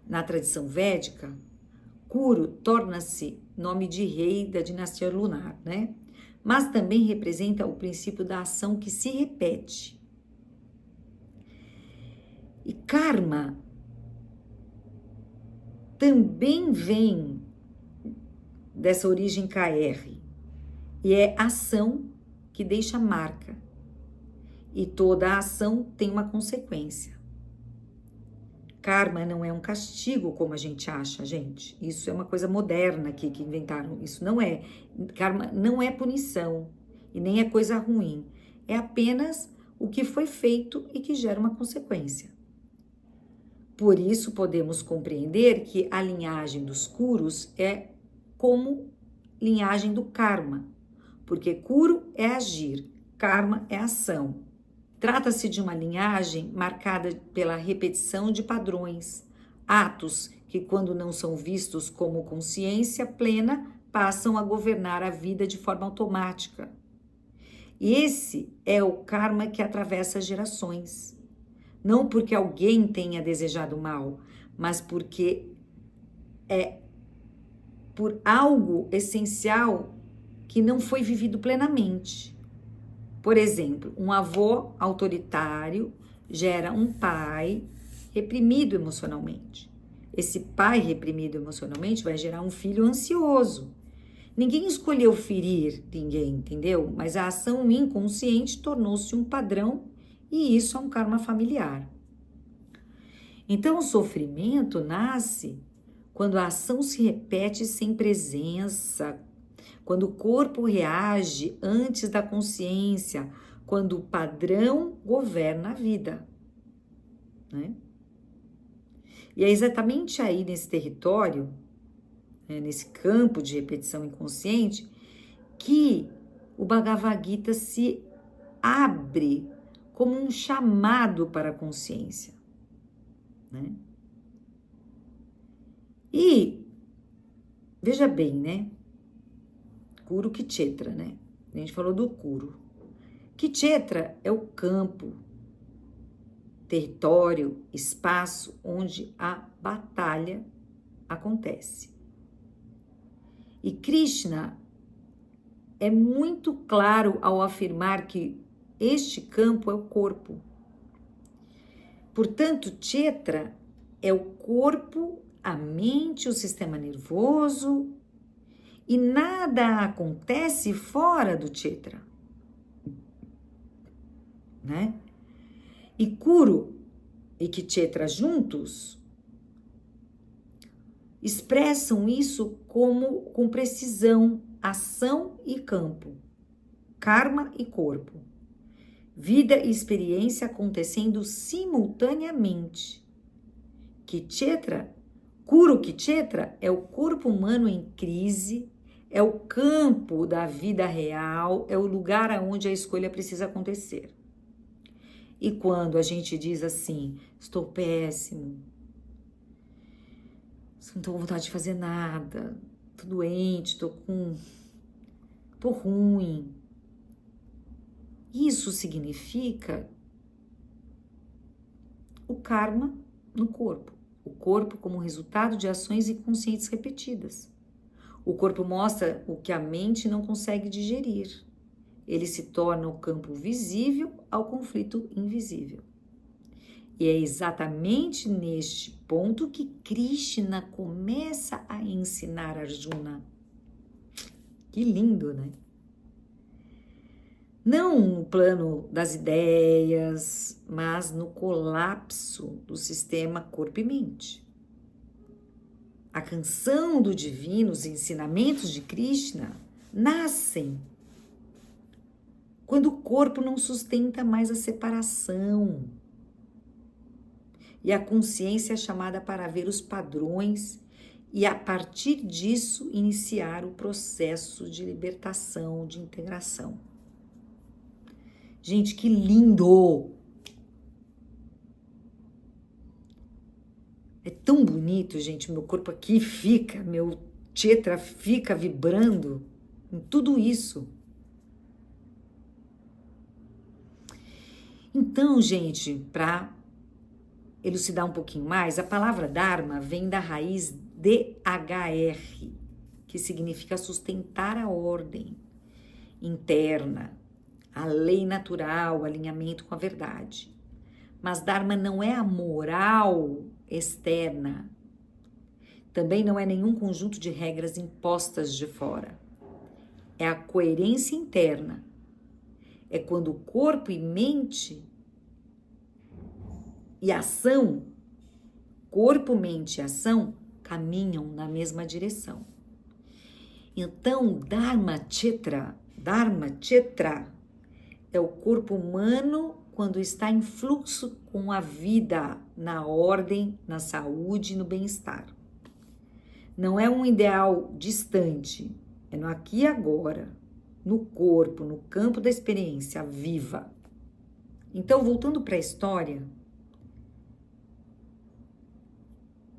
Na tradição védica, Kuru torna-se nome de rei da dinastia lunar, né? Mas também representa o princípio da ação que se repete. E karma também vem dessa origem KR, e é ação que deixa marca. E toda ação tem uma consequência. Karma não é um castigo como a gente acha, gente. Isso é uma coisa moderna aqui que inventaram. Isso não é. Karma não é punição e nem é coisa ruim. É apenas o que foi feito e que gera uma consequência. Por isso podemos compreender que a linhagem dos Kuros é como linhagem do karma, porque Kuru é agir, karma é ação. Trata-se de uma linhagem marcada pela repetição de padrões, atos que, quando não são vistos como consciência plena, passam a governar a vida de forma automática. E esse é o karma que atravessa gerações. Não porque alguém tenha desejado mal, mas porque é por algo essencial que não foi vivido plenamente. Por exemplo, um avô autoritário gera um pai reprimido emocionalmente. Esse pai reprimido emocionalmente vai gerar um filho ansioso. Ninguém escolheu ferir ninguém, entendeu? Mas a ação inconsciente tornou-se um padrão e isso é um karma familiar. Então, o sofrimento nasce quando a ação se repete sem presença, quando o corpo reage antes da consciência, quando o padrão governa a vida, né? E é exatamente aí nesse território, né, nesse campo de repetição inconsciente, que o Bhagavad Gita se abre como um chamado para a consciência, né? E veja bem, né? Kuru Kshetra, né? A gente falou do Kuru. Kshetra é o campo, território, espaço onde a batalha acontece. E Krishna é muito claro ao afirmar que este campo é o corpo. Portanto, Kshetra é o corpo, a mente, o sistema nervoso, e nada acontece fora do Kshetra, né? E Kuru e Kshetra juntos expressam isso como com precisão, ação e campo, karma e corpo, vida e experiência acontecendo simultaneamente. Kuru Kshetra é o corpo humano em crise, é o campo da vida real, é o lugar onde a escolha precisa acontecer. E quando a gente diz assim, estou péssimo, não estou com vontade de fazer nada, estou doente, estou ruim, isso significa o karma no corpo. O corpo como resultado de ações inconscientes repetidas. O corpo mostra o que a mente não consegue digerir. Ele se torna o campo visível ao conflito invisível. E é exatamente neste ponto que Krishna começa a ensinar Arjuna. Que lindo, né? Não no plano das ideias, mas no colapso do sistema corpo e mente. A canção do divino, os ensinamentos de Krishna nascem quando o corpo não sustenta mais a separação. E a consciência é chamada para ver os padrões e, a partir disso, iniciar o processo de libertação, de integração. Gente, que lindo! É tão bonito, gente. Meu corpo aqui fica, meu Kshetra fica vibrando em tudo isso. Então, gente, para elucidar um pouquinho mais, a palavra Dharma vem da raiz DHR, que significa sustentar a ordem interna, a lei natural, o alinhamento com a verdade. Mas Dharma não é a moral externa. Também não é nenhum conjunto de regras impostas de fora. É a coerência interna, é quando corpo e mente e ação, corpo, mente e ação caminham na mesma direção. Então, Dharma Chetra é o corpo humano quando está em fluxo com a vida, na ordem, na saúde e no bem-estar. Não é um ideal distante, é no aqui e agora, no corpo, no campo da experiência viva. Então, voltando para a história,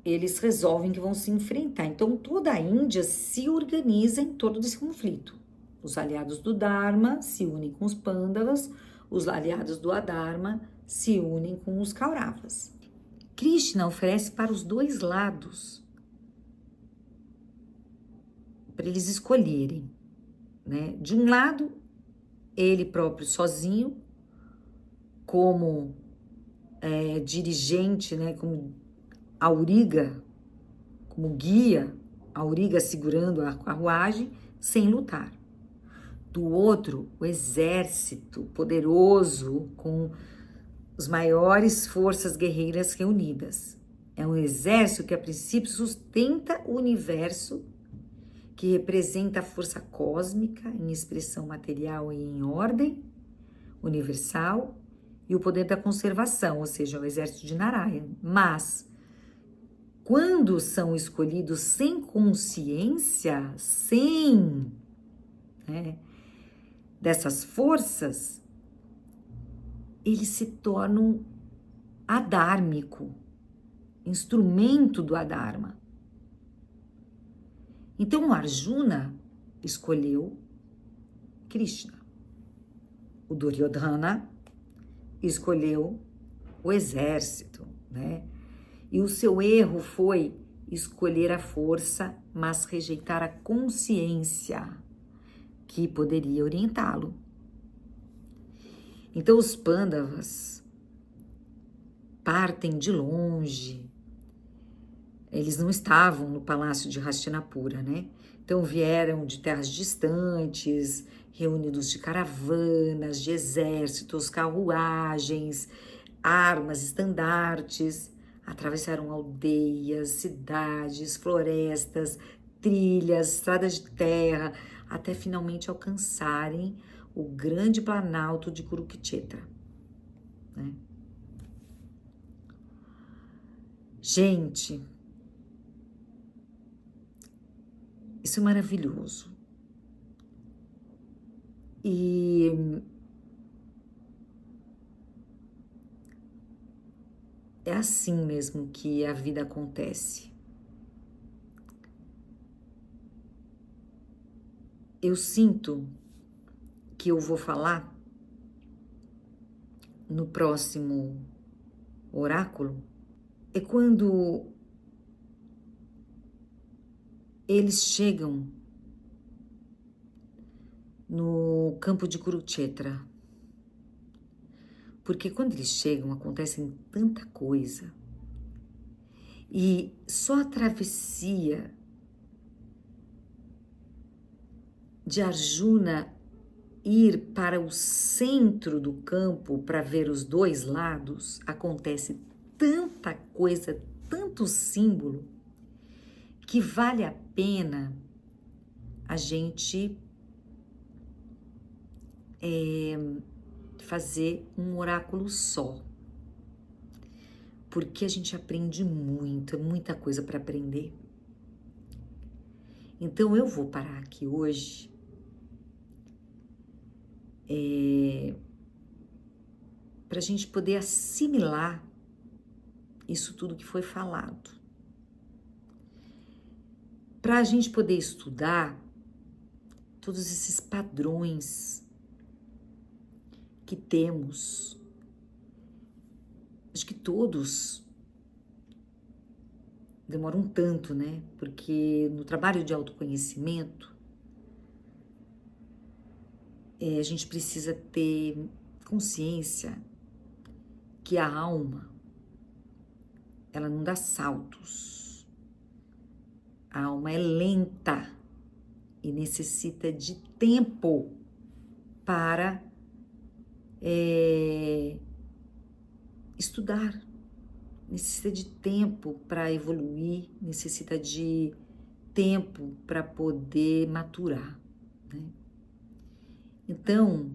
eles resolvem que vão se enfrentar. Então, toda a Índia se organiza em torno desse conflito. Os aliados do Dharma se unem com os Pandavas, os aliados do Adharma se unem com os Kauravas. Krishna oferece para os dois lados, para eles escolherem, né? De um lado, ele próprio sozinho, como dirigente, né? Como auriga, como guia, auriga segurando a carruagem, sem lutar. Do outro, o exército poderoso, com as maiores forças guerreiras reunidas. É um exército que, a princípio, sustenta o universo, que representa a força cósmica em expressão material e em ordem universal, e o poder da conservação, ou seja, o exército de Narayana. Mas, quando são escolhidos sem consciência, sem dessas forças, eles se tornam adármico, instrumento do Adharma. Então, o Arjuna escolheu Krishna. O Duryodhana escolheu o exército, né? E o seu erro foi escolher a força, mas rejeitar a consciência que poderia orientá-lo. Então, os Pandavas partem de longe. Eles não estavam no palácio de Hastinapura, né? Então, vieram de terras distantes, reunidos de caravanas, de exércitos, carruagens, armas, estandartes. Atravessaram aldeias, cidades, florestas, trilhas, estradas de terra, até finalmente alcançarem o grande planalto de Kurukshetra, né? Gente, isso é maravilhoso. E é assim mesmo que a vida acontece. Eu sinto que eu vou falar no próximo oráculo é quando eles chegam no campo de Kurukshetra. Porque quando eles chegam, acontecem tanta coisa. E só a travessia de Arjuna ir para o centro do campo para ver os dois lados, acontece tanta coisa, tanto símbolo, que vale a pena a gente fazer um oráculo só. Porque a gente aprende muito, é muita coisa para aprender. Então eu vou parar aqui hoje para a gente poder assimilar isso tudo que foi falado. Para a gente poder estudar todos esses padrões que temos. Acho que todos demoram um tanto, né? Porque no trabalho de autoconhecimento, a gente precisa ter consciência que a alma, ela não dá saltos. A alma é lenta e necessita de tempo para estudar, necessita de tempo para evoluir, necessita de tempo para poder maturar, né? Então,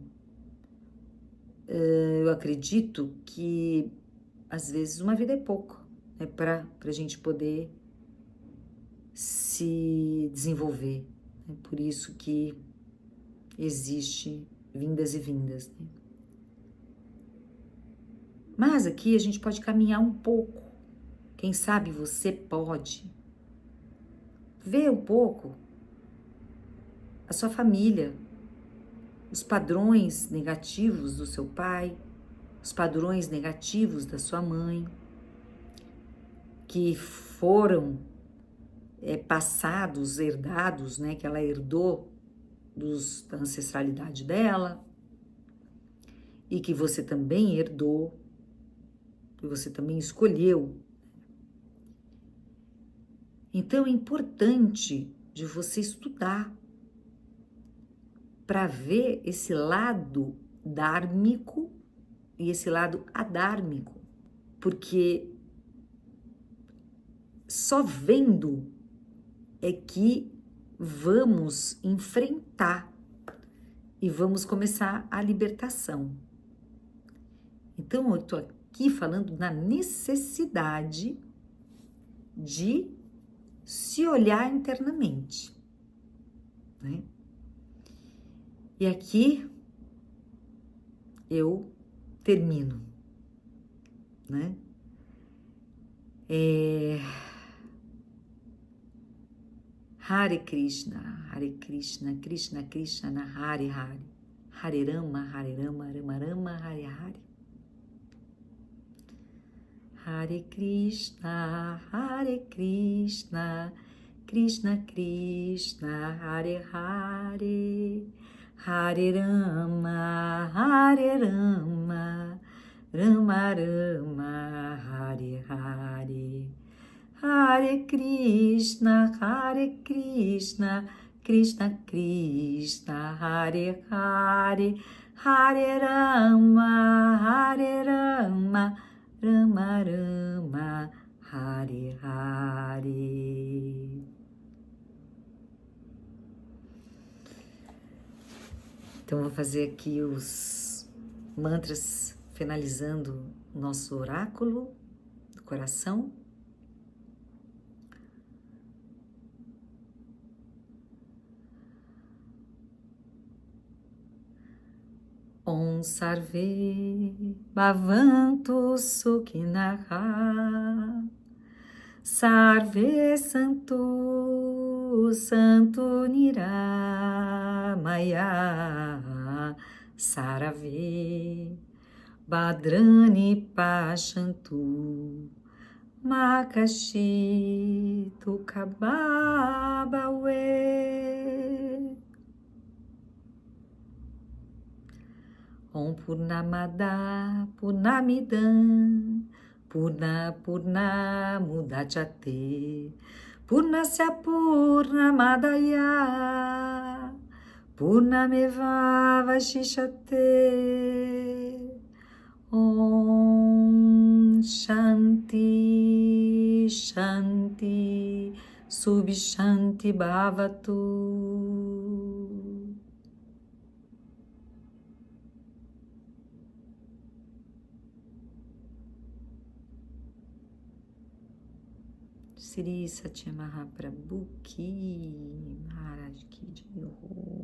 eu acredito que às vezes uma vida é pouco, né, para a gente poder se desenvolver, né? Por isso que existe vindas e vindas, né? Mas aqui a gente pode caminhar um pouco. Quem sabe você pode ver um pouco a sua família, os padrões negativos do seu pai, os padrões negativos da sua mãe, que foram passados, herdados, né, que ela herdou da ancestralidade dela, e que você também herdou, que você também escolheu. Então é importante de você estudar para ver esse lado dármico e esse lado adármico, porque só vendo é que vamos enfrentar e vamos começar a libertação. Então, eu estou aqui falando na necessidade de se olhar internamente, né? E aqui eu termino, né? Hare Krishna, Krishna Krishna, Hare Hare, Hare Rama, Rama Rama, Hare Hare. Hare Krishna, Krishna Krishna, Hare Hare, Hare Rama, Rama Rama, Hare Hare. Hare Krishna, Krishna Krishna, Hare Hare, Hare Rama, Rama Rama, Hare Hare. Então, vou fazer aqui os mantras finalizando o nosso oráculo do coração. Om Sarve Bhavantu Sukhinaha, Sarve Santu Niramaya, Sarave Bhadrani Pashantu, Makashitu Kababawe. Om Purnamada Purnamidam Purna Mudachyate Purnasya Purnamadaya Purnameva Vashishate. Om Shanti Shanti Subshanti Bhavatu. Sri Satyamahaprabhu Ki Maharaj Ki Jai Ho.